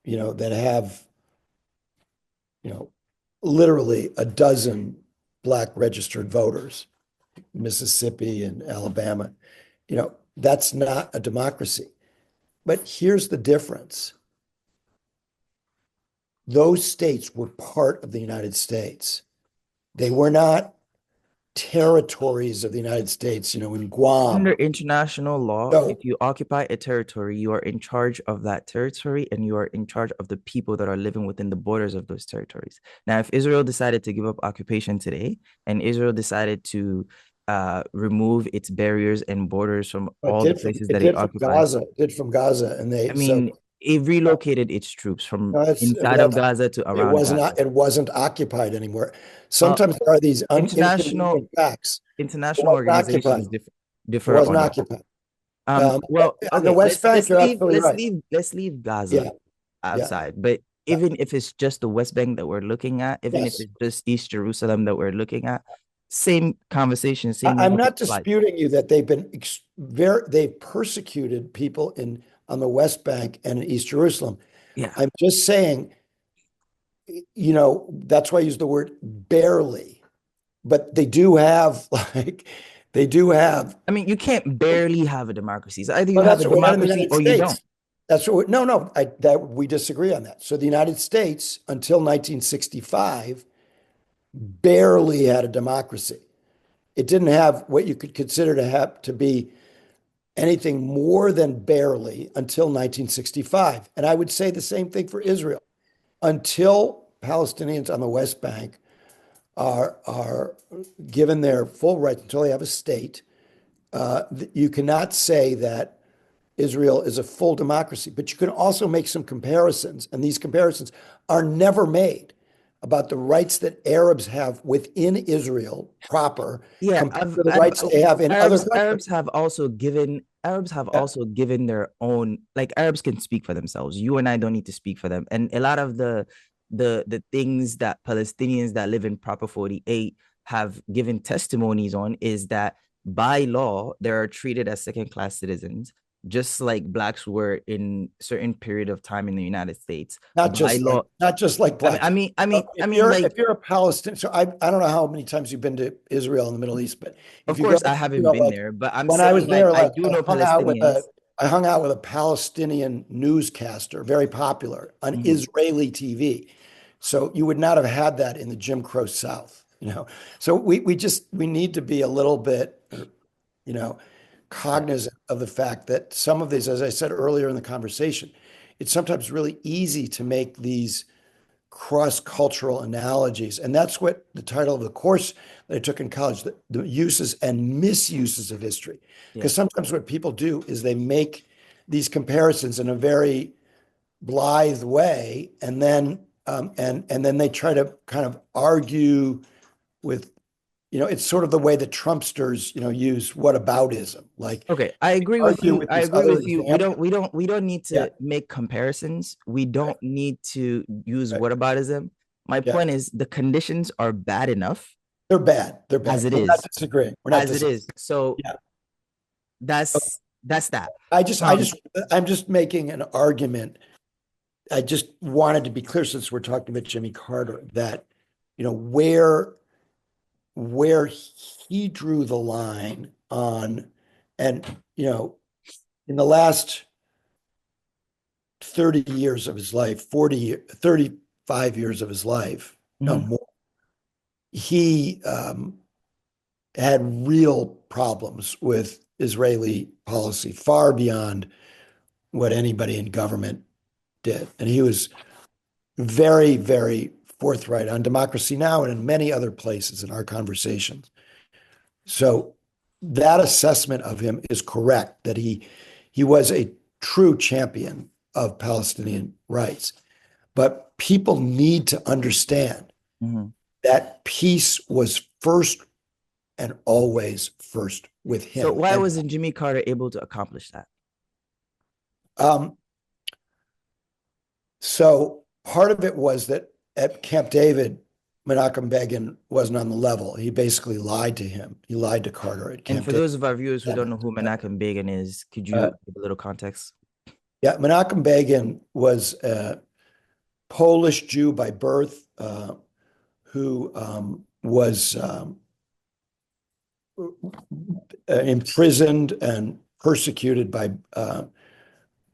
that have, you know, literally a dozen black registered voters, Mississippi and Alabama, that's not a democracy. But here's the difference. Those states were part of the United States. They were not territories of the United States, in Under Guam. international law, if So, you occupy a territory, you are in charge of that territory, and you are in charge of the people that are living within the borders of those territories. Now, if Israel decided to give up occupation today, and Israel decided to remove its barriers and borders from it all the did from places it that it did from occupied, Gaza, it did from Gaza, and I they so mean, it relocated its troops from inside of that's Gaza to it around was Gaza. not it wasn't occupied anymore. Uh, Sometimes there are these international inconvenient facts. It international wasn't organizations occupied. It differ wasn't on that. occupied. Well, On the okay, West let's Bank, let's you're leave absolutely let's right. leave let's leave Gaza Yeah, yeah, outside. But even if it's just the West Bank that we're looking at, even if Yes. it's just East Jerusalem that we're looking at, same conversation, same I'm logic not applies. disputing you that they've persecuted people in on the West Bank and in East Jerusalem. Yeah. I'm just saying, that's why I use the word barely, but they do have like they do have. I mean, you can't barely have a democracy. It's either you Well, have that's a what we had in the democracy United or you don't. States. That's what no, no, that we disagree on that. So the United States until 1965 barely had a democracy. It didn't have what you could consider to have to be anything more than barely until 1965. And I would say the same thing for Israel. Until Palestinians on the West Bank are given their full rights, until they have a state, you cannot say that Israel is a full democracy. But you can also make some comparisons, and these comparisons are never made about the rights that Arabs have within Israel proper Yeah, compared to the rights they have in other countries. Arabs have Yeah, also given their own, like Arabs can speak for themselves. You and I don't need to speak for them. And a lot of the things that Palestinians that live in Proper 48 have given testimonies on is that by law they are treated as second class citizens, just like blacks were in certain period of time in the United States. By law, not just like I mean, blacks. I mean, I So mean, I mean, if like, you're a Palestinian, so I don't know how many times you've been to Israel and the Middle East, but if of you go course, to I haven't Israel, been like there, but I'm when I was saying like there, I like do know Palestinians. I hung out with a Palestinian newscaster, very popular on Mhm. Israeli TV. So you would not have had that in the Jim Crow South, you know. So we need to be a little bit, you know, Yeah. cognizant of the fact that some of these, as I said earlier in the conversation, it's sometimes really easy to make these cross-cultural analogies. And that's what the title of the course that I took in college, the uses and misuses of history. Yeah. Because sometimes what people do is they make these comparisons in a very blithe way, and then they try to kind of argue with, it's sort of the way the Trumpsters, use whataboutism. Like Okay, I they agree with argue you. with I these agree other with you. We examples. don't we don't we don't need Yeah, to make comparisons. We right, don't need to use right. whataboutism. My Yeah. point is the conditions are bad enough They're bad. They're as bad. it We're not is. disagreeing. We're not As it disagreeing. is. So Yeah. that's that. I just, I Um just, I'm just making an argument. I just wanted to be clear since we're talking about Jimmy Carter that, you know, where he drew the line on, and, in the last 30 years of his life, 35 years of his life, no mhm, more, he had real problems with Israeli policy far beyond what anybody in government did. And he was very, very forthright on Democracy Now! And in many other places in our conversations. So that assessment of him is correct, that he was a true champion of Palestinian rights. But people need to understand mhm. that peace was first and always first with So him. why And wasn't Jimmy Carter able to accomplish that? um, so part of it was that at Camp David, Menachem Begin wasn't on the level. He basically lied to him. He lied to Carter at And Camp for David. those of our viewers who And, don't know who Menachem Begin is, could uh, you give a little context? yeah, Menachem Begin was a Polish Jew by birth, who was imprisoned and persecuted by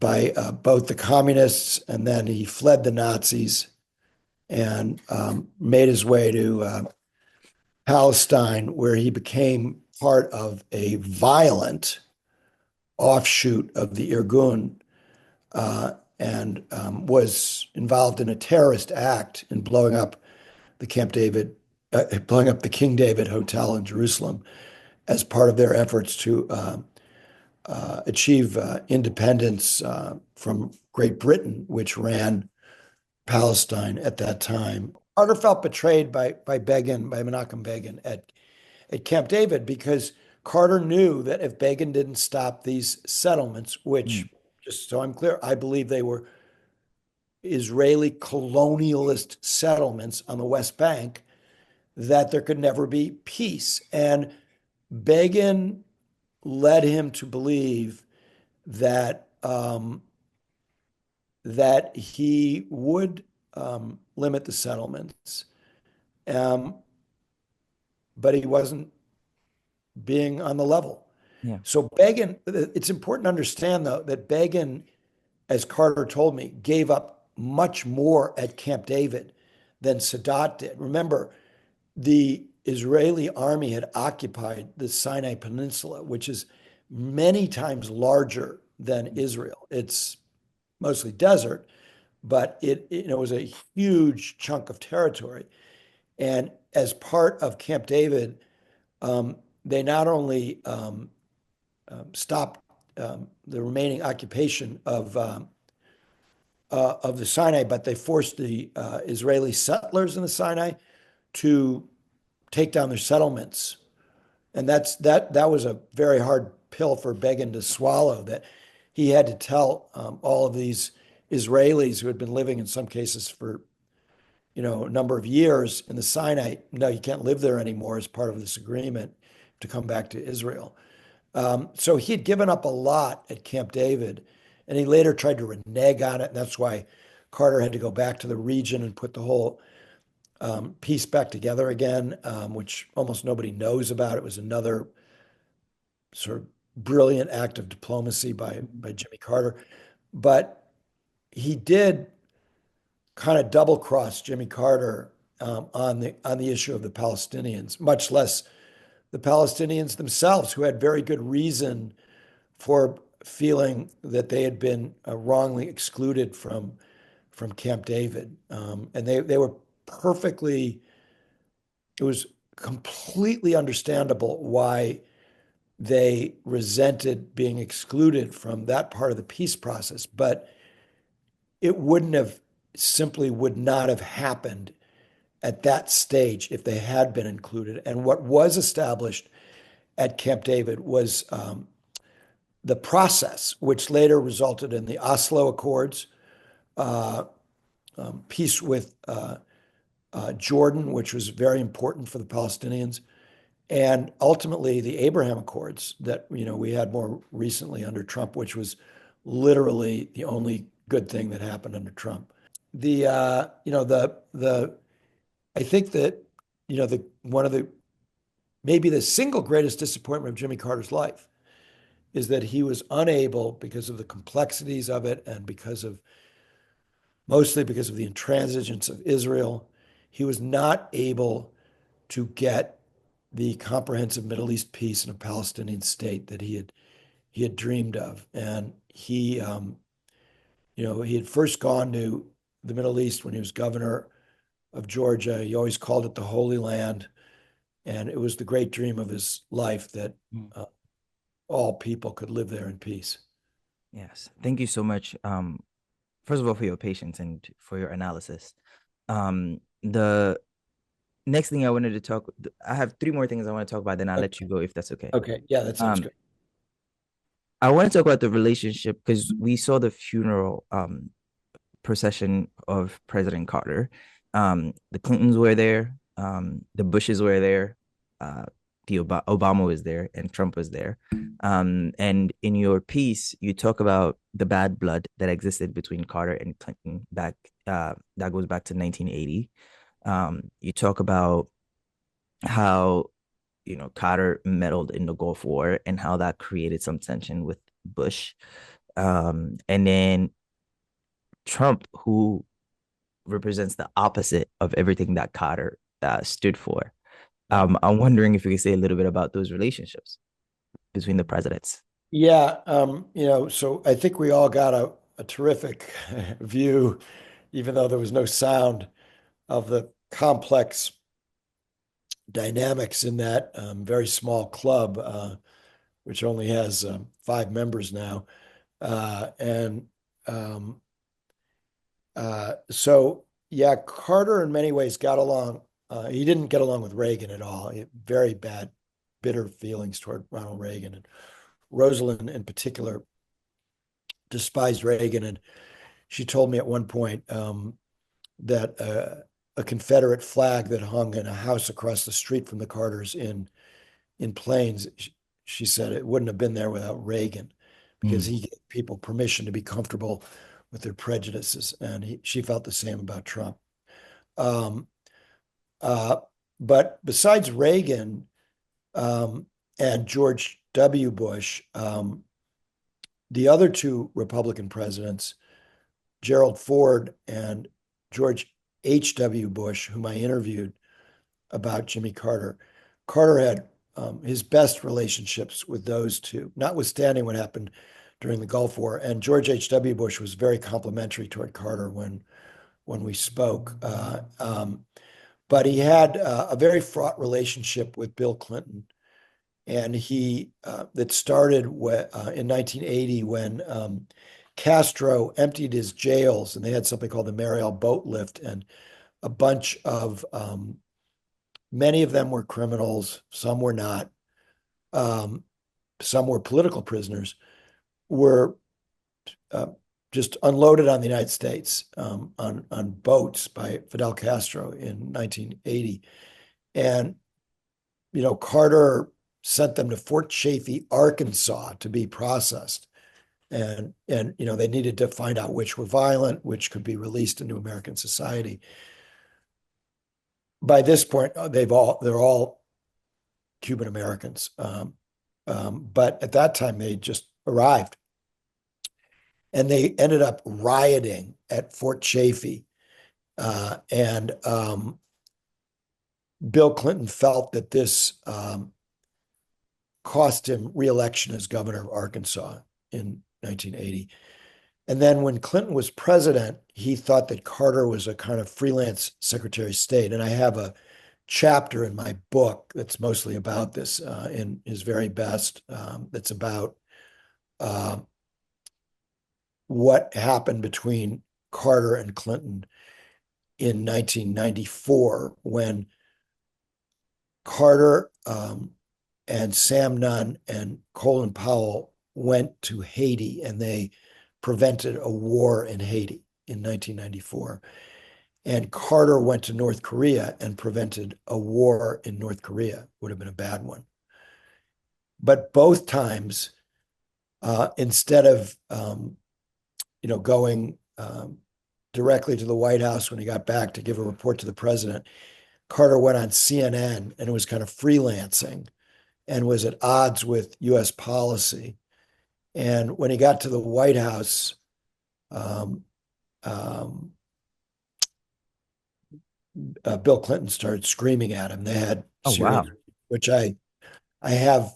both the communists, and then he fled the Nazis and made his way to Palestine, where he became part of a violent offshoot of the Irgun, and was involved in a terrorist act in blowing up the King David Hotel in Jerusalem as part of their efforts to achieve independence from Great Britain, which ran Palestine at that time. Carter felt betrayed by Menachem Begin at Camp David, because Carter knew that if Begin didn't stop these settlements, which, Mm. just so I'm clear, I believe they were Israeli colonialist settlements on the West Bank, that there could never be peace. And Begin led him to believe that that he would limit the settlements, um, but he wasn't being on the level. Yeah. So Begin, it's important to understand though that Begin, as Carter told me, gave up much more at Camp David than Sadat did. Remember, the Israeli army had occupied the Sinai Peninsula, which is many times larger than Israel. It's mostly desert, but it was a huge chunk of territory. And as part of Camp David, they not only stopped the remaining occupation of the Sinai, but they forced the Israeli settlers in the Sinai to take down their settlements. And that was a very hard pill for Begin to swallow, that he had to tell all of these Israelis who had been living in some cases for a number of years in the Sinai, no, you can't live there anymore as part of this agreement to come back to Israel. So he had given up a lot at Camp David, and he later tried to renege on it. And that's why Carter had to go back to the region and put the whole piece back together again, which almost nobody knows about. It was another sort of brilliant act of diplomacy by Jimmy Carter. But he did kind of double cross Jimmy Carter on the issue of the Palestinians, much less the Palestinians themselves, who had very good reason for feeling that they had been wrongly excluded from Camp David, and they were perfectly. It was completely understandable why they resented being excluded from that part of the peace process, but it wouldn't have simply would not have happened at that stage if they had been included. And what was established at Camp David was the process, which later resulted in the Oslo Accords, uh, peace with Jordan, which was very important for the Palestinians, and ultimately the Abraham Accords that we had more recently under Trump, which was literally the only good thing that happened under Trump. The the I think that the one of the maybe the single greatest disappointment of Jimmy Carter's life is that he was unable, because of the complexities of it and mostly because of the intransigence of Israel, he was not able to get the comprehensive Middle East peace and a Palestinian state that he had dreamed of. And he had first gone to the Middle East when he was governor of Georgia. He always called it the Holy Land, and it was the great dream of his life that Mm. all people could live there in peace. Yes. Thank you so much. First of all, for your patience and for your analysis. The next thing I wanted to talk, I have three more things I want to talk about, then I'll Okay. let you go if that's okay. Okay. Yeah, that sounds Um, good. I want to talk about the relationship because we saw the funeral procession of President Carter. The Clintons were there, the Bushes were there, uh, Obama was there, and Trump was there. And in your piece, you talk about the bad blood that existed between Carter and Clinton back. That goes back to 1980. You talk about how Carter meddled in the Gulf War and how that created some tension with Bush. And then Trump, who represents the opposite of everything that Carter stood for. Yeah. I'm wondering if you could say a little bit about those relationships between the presidents. Yeah. So I think we all got a terrific view, even though there was no sound, of the complex dynamics in that very small club, which only has 5 members now. And um, so, yeah, Carter in many ways got along. He didn't get along with Reagan at all. He had very bad, bitter feelings toward Ronald Reagan. And Rosalind, in particular, despised Reagan. And she told me at one point that a Confederate flag that hung in a house across the street from the Carters in Plains, she said it wouldn't have been there without Reagan because Mm, he gave people permission to be comfortable with their prejudices, and she felt the same about Trump. Um, uh, but besides Reagan um, and George W. Bush, the other two Republican presidents, Gerald Ford and George H.W. Bush, whom I interviewed about Jimmy Carter, Carter had his best relationships with those two, notwithstanding what happened during the Gulf War. And George H.W. Bush was very complimentary toward Carter when we spoke. But he had a very fraught relationship with Bill Clinton, and he that started in 1980 when Castro emptied his jails, and they had something called the Mariel Boat Lift, and a bunch of many of them were criminals, some were not, um, some were political prisoners, were uh, just unloaded on the United States on boats by Fidel Castro in 1980, and Carter sent them to Fort Chaffee, Arkansas, to be processed. And they needed to find out which were violent, which could be released into American society. By this point, they're all Cuban Americans, but at that time they just arrived, and they ended up rioting at Fort Chaffee. And Bill Clinton felt that this cost him reelection as governor of Arkansas in 1980. And then when Clinton was president, he thought that Carter was a kind of freelance Secretary of State. And I have a chapter in my book that's mostly about this in his very best, that's about uh, what happened between Carter and Clinton in 1994 when Carter and Sam Nunn and Colin Powell went to Haiti, and they prevented a war in Haiti in 1994. And Carter went to North Korea and prevented a war in North Korea. Would have been a bad one. But both times, instead of going directly to the White House when he got back to give a report to the president, Carter went on CNN and was kind of freelancing and was at odds with U.S. policy. And when he got to the White House, um, um, Bill Clinton started screaming at him. They had oh, serious, wow. which I have,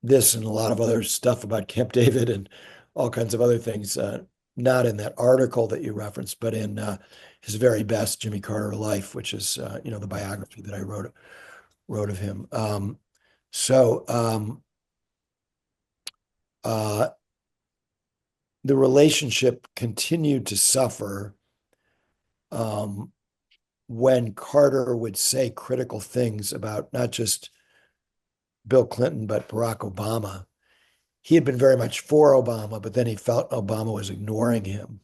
this and a lot of other stuff about Camp David and all kinds of other things, not in that article that you referenced, but in his very best Jimmy Carter Life, which is, the biography that I wrote of him. So uh, the relationship continued to suffer um, when Carter would say critical things about not just Bill Clinton, but Barack Obama. He had been very much for Obama, but then he felt Obama was ignoring him.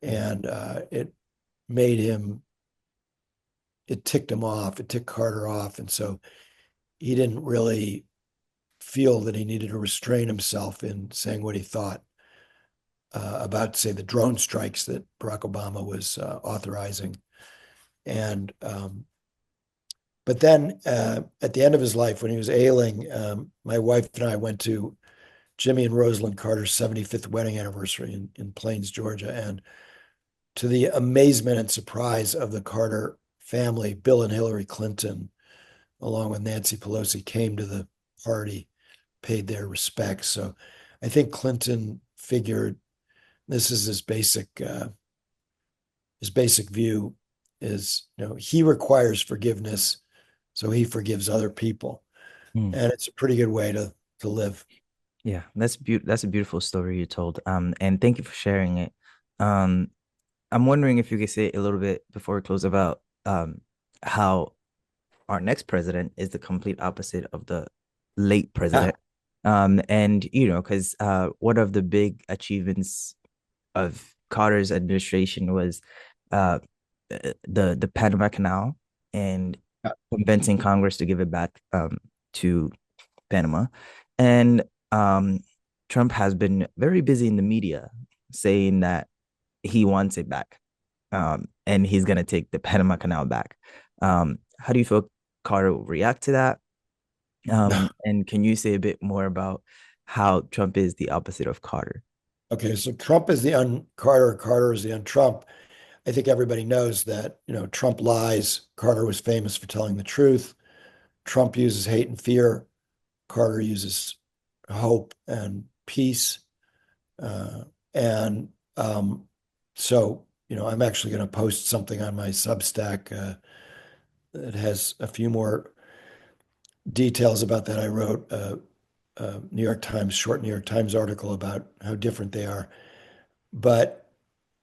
And made him, it ticked him off, it ticked Carter off. And so he didn't really feel that he needed to restrain himself in saying what he thought about, say, the drone strikes that Barack Obama was authorizing. And but then at the end of his life, when he was ailing, my wife and I went to Jimmy and Rosalind Carter's 75th wedding anniversary in Plains, Georgia. And to the amazement and surprise of the Carter family, Bill and Hillary Clinton, along with Nancy Pelosi, came to the party, paid their respects. So I think Clinton figured this is his basic view is, he requires forgiveness, so he forgives other people. Mm. And it's a pretty good way to live. Yeah, that's a beautiful story you told. And thank you for sharing it. Um, I'm wondering if you could say a little bit before we close about how our next president is the complete opposite of the late Yeah. president. And because one of the big achievements of Carter's administration was uh, the Panama Canal and convincing Congress to give it back to Panama. And Trump has been very busy in the media saying that he wants it back, and he's going to take the Panama Canal back. How do you feel Carter will react to that? And can you say a bit more about how Trump is the opposite of Carter? Okay, so Trump is the un-Carter, Carter is the un-Trump. I think everybody knows that, Trump lies. Carter was famous for telling the truth. Trump uses hate and fear. Carter uses hope and peace. Uh, and so, I'm actually going to post something on my Substack that has a few more details about that. I wrote a short New York Times article about how different they are. But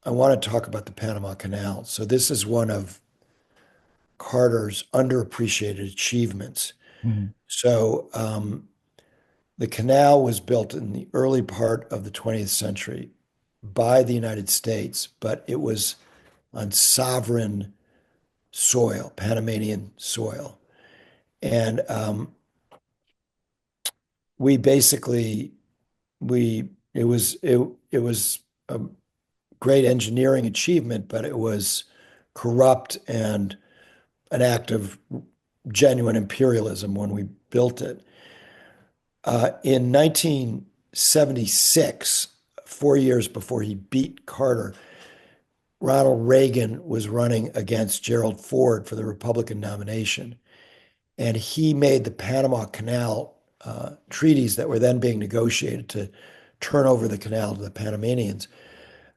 I want to talk about the Panama Canal. So this is one of Carter's underappreciated achievements. Mm-hmm. So the canal was built in the early part of the 20th century by the United States, but it was on sovereign soil, Panamanian soil. And we basically we it was a great engineering achievement, but it was corrupt and an act of genuine imperialism when we built it. In 1976, 4 years before he beat Carter, Ronald Reagan was running against Gerald Ford for the Republican nomination. And he made the Panama Canal treaties that were then being negotiated to turn over the canal to the Panamanians.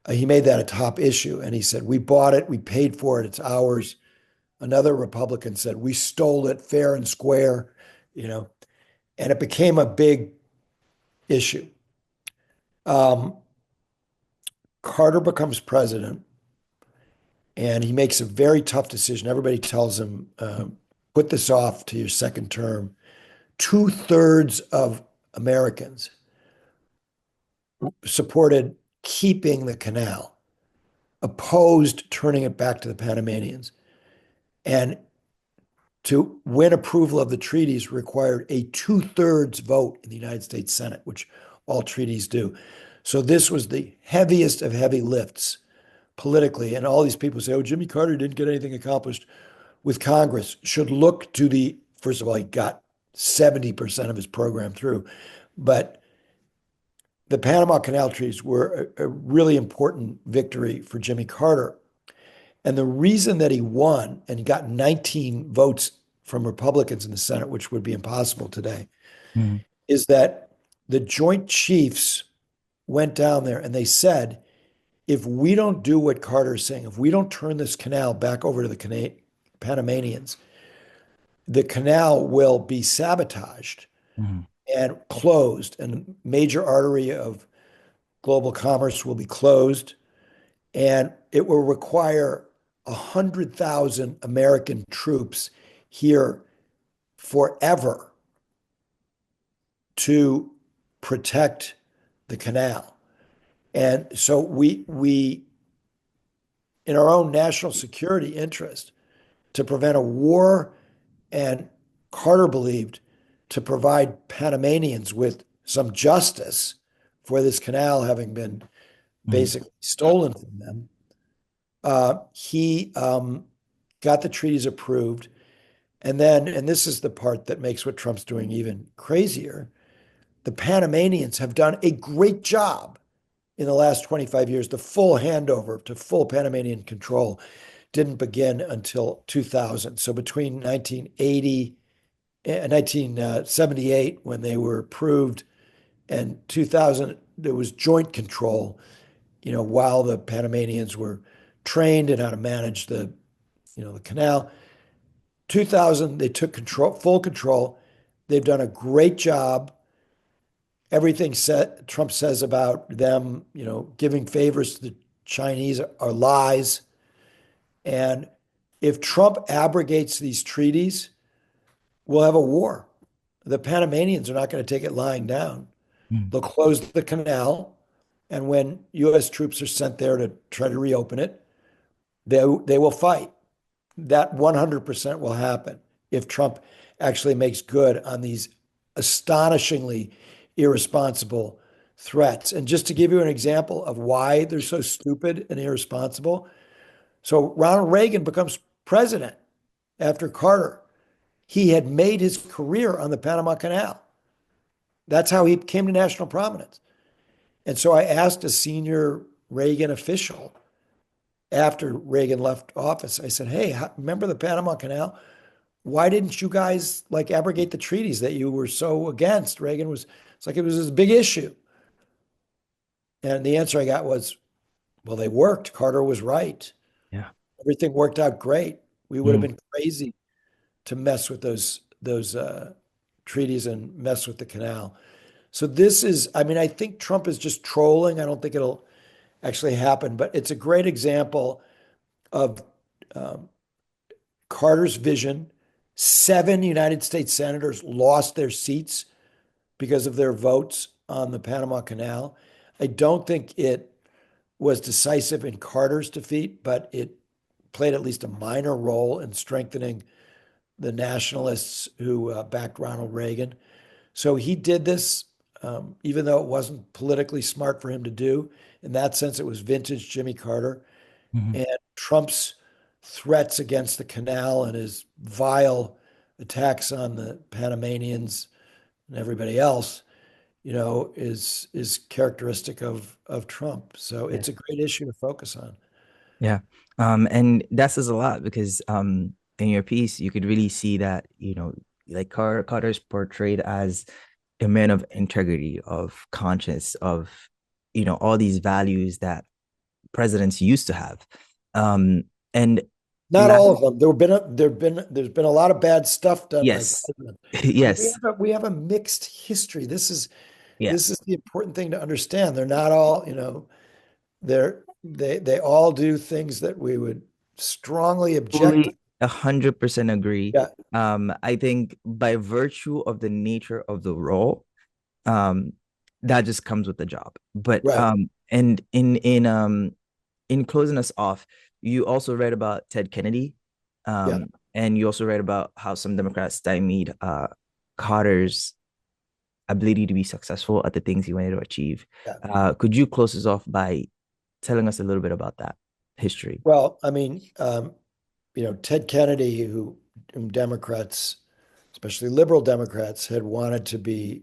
He made that a top issue. And he said, we bought it, we paid for it, it's ours. Another Republican said, we stole it fair and square, you know, and it became a big issue. Um, Carter becomes president and he makes a very tough decision. Everybody tells him, put this off to your second term. Two-thirds of Americans supported keeping the canal, opposed turning it back to the Panamanians. And to win approval of the treaties required a two-thirds vote in the United States Senate, which all treaties do. So this was the heaviest of heavy lifts politically. And all these people say, oh, Jimmy Carter didn't get anything accomplished with Congress. Should look to first of all, he got 70% of his program through. But the Panama Canal treaties were a really important victory for Jimmy Carter. And the reason that he won and he got 19 votes from Republicans in the Senate, which would be impossible today, Mm-hmm. is that the Joint Chiefs went down there and they said, if we don't do what Carter is saying, if we don't turn this canal back over to the Panamanians, the canal will be sabotaged Mm-hmm. and closed, and a major artery of global commerce will be closed, and it will require 100,000 American troops here forever to protect the canal. And so we in our own national security interest to prevent a war, and Carter believed to provide Panamanians with some justice for this canal having been Mm-hmm. basically stolen from them. He got the treaties approved. And then, and this is the part that makes what Trump's doing even crazier, the Panamanians have done a great job in the last 25 years. The full handover to full Panamanian control didn't begin until 2000. So between 1980 and 1978, when they were approved, and 2000, there was joint control, while the Panamanians were trained in how to manage the canal. 2000, they took full control. They've done a great job. Everything Trump says about them, giving favors to the Chinese are lies. And if Trump abrogates these treaties, we'll have a war. The Panamanians are not going to take it lying down. They'll close the canal. And when U.S. troops are sent there to try to reopen it, they will fight. That 100% will happen if Trump actually makes good on these astonishingly irresponsible threats. And just to give you an example of why they're so stupid and irresponsible, so Ronald Reagan becomes president after Carter. He had made his career on the Panama Canal. That's how he came to national prominence. And so I asked a senior Reagan official after Reagan left office, I said, hey, remember the Panama Canal? Why didn't you guys like abrogate the treaties that you were so against? It's like it was this big issue. And the answer I got was, well, they worked. Carter was right. Yeah. Everything worked out great. We would have Mm, been crazy to mess with those treaties and mess with the canal. So this is, I mean, I think Trump is just trolling. I don't think it'll actually happen, but it's a great example of um, Carter's vision. 7 United States senators lost their seats because of their votes on the Panama Canal. I don't think it was decisive in Carter's defeat, but it played at least a minor role in strengthening the nationalists who backed Ronald Reagan. So he did this, even though it wasn't politically smart for him to do. In that sense, it was vintage Jimmy Carter. mhm. And Trump's threats against the canal and his vile attacks on the Panamanians and everybody else, is characteristic of Trump. So Yeah. it's a great issue to focus on. Yeah. And that says a lot because in your piece you could really see that, like Carter's portrayed as a man of integrity, of conscience, of all these values that presidents used to have. And Not last all of them. There's been a lot of bad stuff done by yes. presidents. But we Yes. have we have a mixed history. Yeah. This is the important thing to understand. They're not all, they all do things that we would strongly object to. Fully 100% agree. Yeah, I think by virtue of the nature of the role, um, that just comes with the job. But right. and in closing us off, you also read about Ted Kennedy, Yeah, and you also read about how some Democrats stymied Carter's ability to be successful at the things he wanted to achieve. yeah. Could you close us off by telling us a little bit about that history? Well, I mean, Ted Kennedy, whom Democrats, especially liberal Democrats, had wanted to be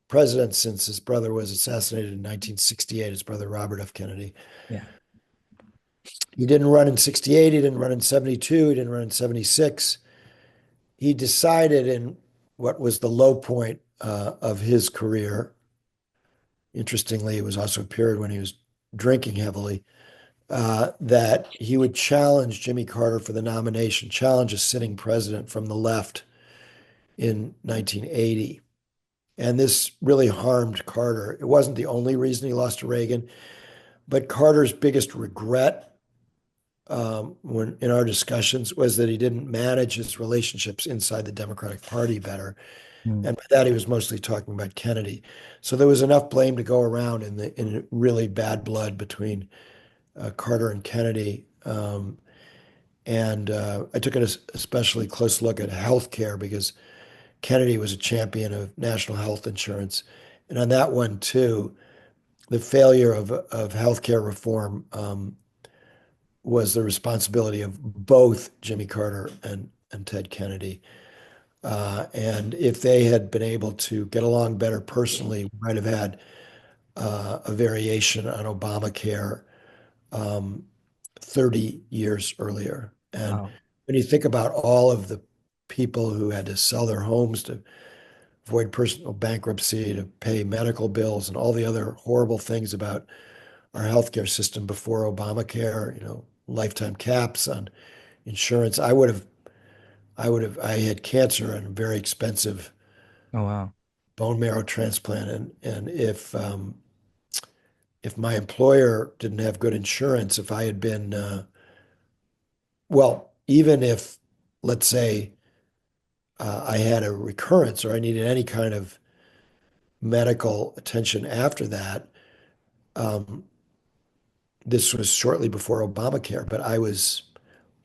president since his brother was assassinated in 1968, his brother Robert F. Kennedy. Yeah. He didn't run in 68, he didn't run in 72, he didn't run in 76. He decided in what was the low point of his career. Interestingly, it was also a period when he was drinking heavily, that he would challenge Jimmy Carter for the nomination, challenge a sitting president from the left in 1980. And this really harmed Carter. It wasn't the only reason he lost to Reagan, but Carter's biggest regret when in our discussions was that he didn't manage his relationships inside the Democratic Party better. Mm. And by that, he was mostly talking about Kennedy. So there was enough blame to go around in really bad blood between Carter and Kennedy. And I took an especially close look at healthcare because Kennedy was a champion of national health insurance. And on that one, too, the failure of healthcare reform was the responsibility of both Jimmy Carter and Ted Kennedy. And if they had been able to get along better personally, we might have had a variation on Obamacare 30 years earlier. And Wow. when you think about all of the people who had to sell their homes to avoid personal bankruptcy, to pay medical bills, and all the other horrible things about our healthcare system before Obamacare, lifetime caps on insurance. I had cancer and a very expensive Oh, wow. bone marrow transplant. And if my employer didn't have good insurance, if I had been, well, even if, let's say, I had a recurrence or I needed any kind of medical attention after that, Um, this was shortly before Obamacare, but I was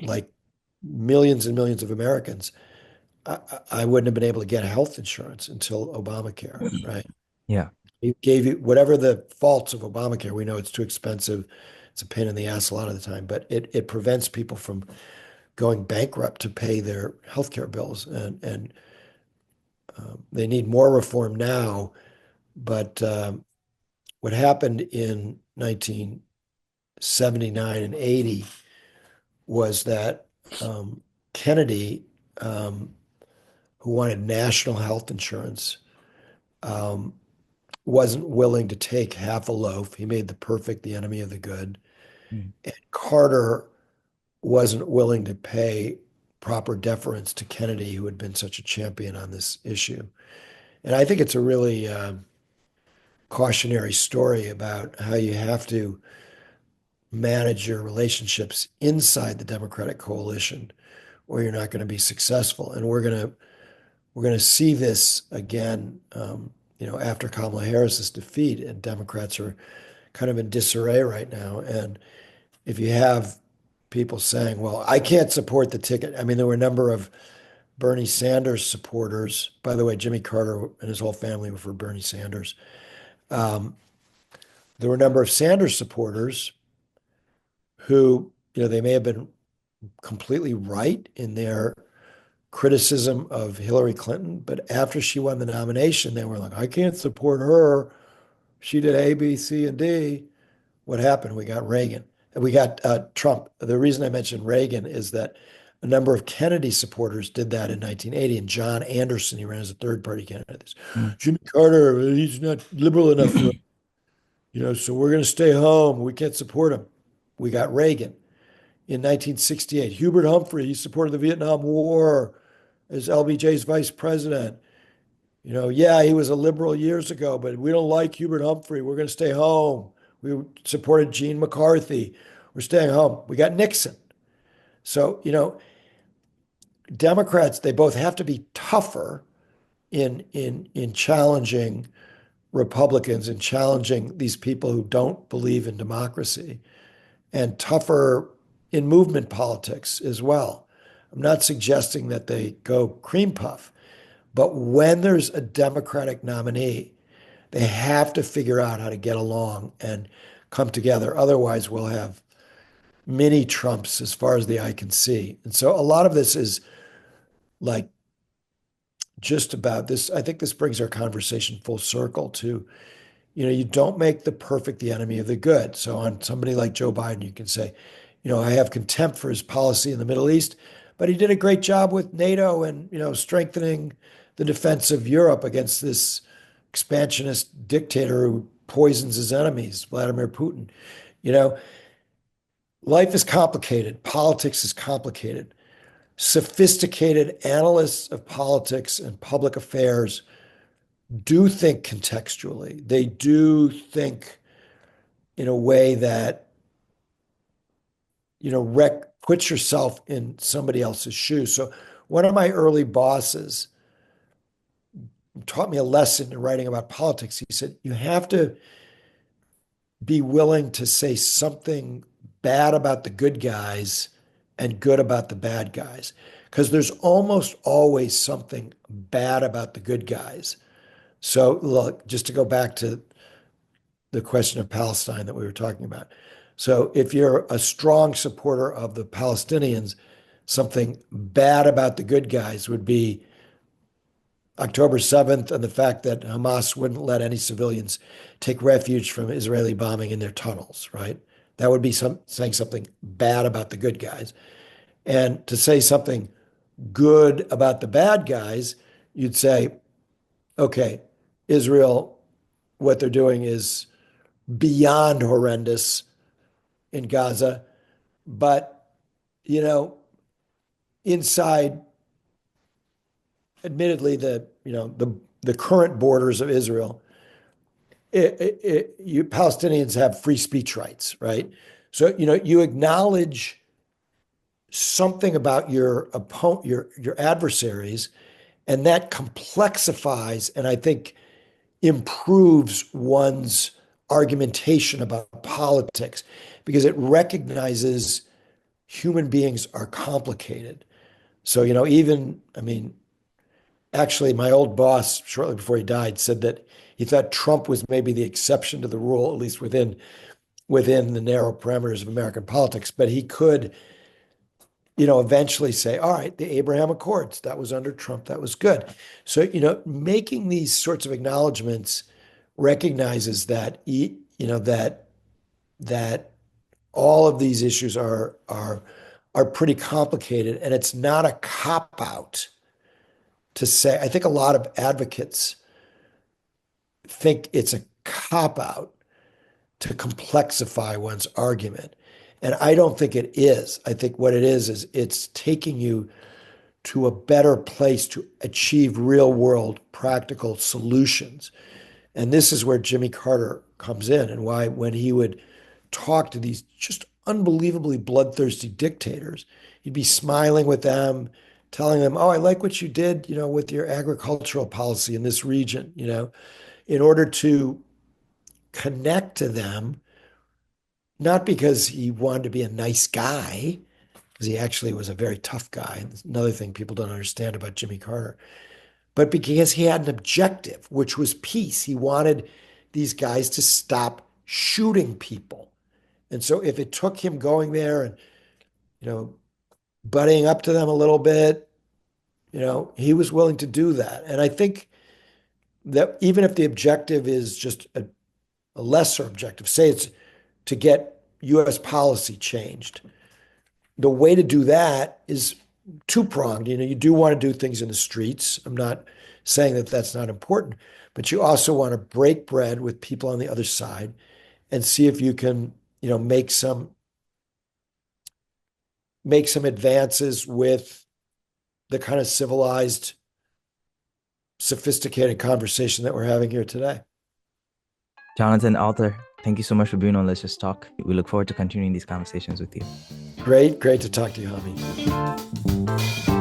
like millions and millions of Americans. I wouldn't have been able to get health insurance until Obamacare, right? Yeah. It gave you whatever the faults of Obamacare. We know it's too expensive. It's a pain in the ass a lot of the time, but it prevents people from going bankrupt to pay their healthcare bills. And they need more reform now. But what happened in 1979 and 80 was that Kennedy, um, who wanted national health insurance, um, wasn't willing to take half a loaf. He made the perfect the enemy of the good. Mm. And Carter wasn't willing to pay proper deference to Kennedy, who had been such a champion on this issue. And I think it's a really cautionary story about how you have to manage your relationships inside the Democratic coalition, or you're not going to be successful. And we're going to see this again, after Kamala Harris's defeat, and Democrats are kind of in disarray right now. And if you have people saying, "Well, I can't support the ticket," I mean, there were a number of Bernie Sanders supporters. By the way, Jimmy Carter and his whole family were for Bernie Sanders. Um, there were a number of Sanders supporters who, they may have been completely right in their criticism of Hillary Clinton, but after she won the nomination, they were like, I can't support her. She did A, B, C, and D. What happened? We got Reagan. And we got Trump. The reason I mentioned Reagan is that a number of Kennedy supporters did that in 1980. And John Anderson, he ran as a third party candidate. Mm. Jimmy Carter, he's not liberal enough for us. So we're going to stay home. We can't support him. We got Reagan in 1968. Hubert Humphrey, he supported the Vietnam War as LBJ's vice president. Yeah, he was a liberal years ago, but we don't like Hubert Humphrey. We're going to stay home. We supported Gene McCarthy. We're staying home. We got Nixon. So, Democrats, they both have to be tougher in challenging Republicans and challenging these people who don't believe in democracy, and tougher in movement politics as well. I'm not suggesting that they go cream puff, but when there's a Democratic nominee, they have to figure out how to get along and come together. Otherwise, we'll have mini Trumps as far as the eye can see. And so a lot of this is like just about this. I think this brings our conversation full circle to, you don't make the perfect the enemy of the good. So on somebody like Joe Biden, you can say, I have contempt for his policy in the Middle East, but he did a great job with NATO and, strengthening the defense of Europe against this expansionist dictator who poisons his enemies, Vladimir Putin. You know, Life is complicated. Politics is complicated. Sophisticated analysts of politics and public affairs do think contextually. They do think in a way that, puts yourself in somebody else's shoes. So one of my early bosses taught me a lesson in writing about politics. He said, you have to be willing to say something bad about the good guys and good about the bad guys. Because there's almost always something bad about the good guys. So, look, just to go back to the question of Palestine that we were talking about. So, if you're a strong supporter of the Palestinians, something bad about the good guys would be October 7th and the fact that Hamas wouldn't let any civilians take refuge from Israeli bombing in their tunnels, right? That would be saying something bad about the good guys. And to say something good about the bad guys, you'd say, okay, Israel, what they're doing is beyond horrendous in Gaza. But, you know, inside, admittedly, the current borders of Israel, you Palestinians have free speech rights, right? So, you acknowledge something about your opponent, your adversaries, and that complexifies and I think improves one's argumentation about politics because it recognizes human beings are complicated. So, even, I mean, actually, my old boss, shortly before he died, said that he thought Trump was maybe the exception to the rule, at least within the narrow parameters of American politics. But he could, eventually say, all right, the Abraham Accords, that was under Trump, that was good. So, making these sorts of acknowledgments recognizes that all of these issues are pretty complicated, and it's not a cop out to say. I think a lot of advocates think it's a cop out to complexify one's argument. And I don't think it is. I think what it is it's taking you to a better place to achieve real world practical solutions. And this is where Jimmy Carter comes in, and why when he would talk to these just unbelievably bloodthirsty dictators, he'd be smiling with them, telling them, "Oh, I like what you did, with your agricultural policy in this region," in order to connect to them, not because he wanted to be a nice guy, because he actually was a very tough guy. That's another thing people don't understand about Jimmy Carter, but because he had an objective, which was peace. He wanted these guys to stop shooting people. And so if it took him going there and, you know, buddying up to them a little bit, he was willing to do that. And I think that even if the objective is just a lesser objective, say it's to get US policy changed, the way to do that is two-pronged. You do want to do things in the streets. I'm not saying that that's not important, but you also want to break bread with people on the other side and see if you can, make some advances with the kind of civilized, sophisticated conversation that we're having here today. Jonathan Alter, thank you so much for being on Let's Just Talk. We look forward to continuing these conversations with you. Great to talk to you, Hami.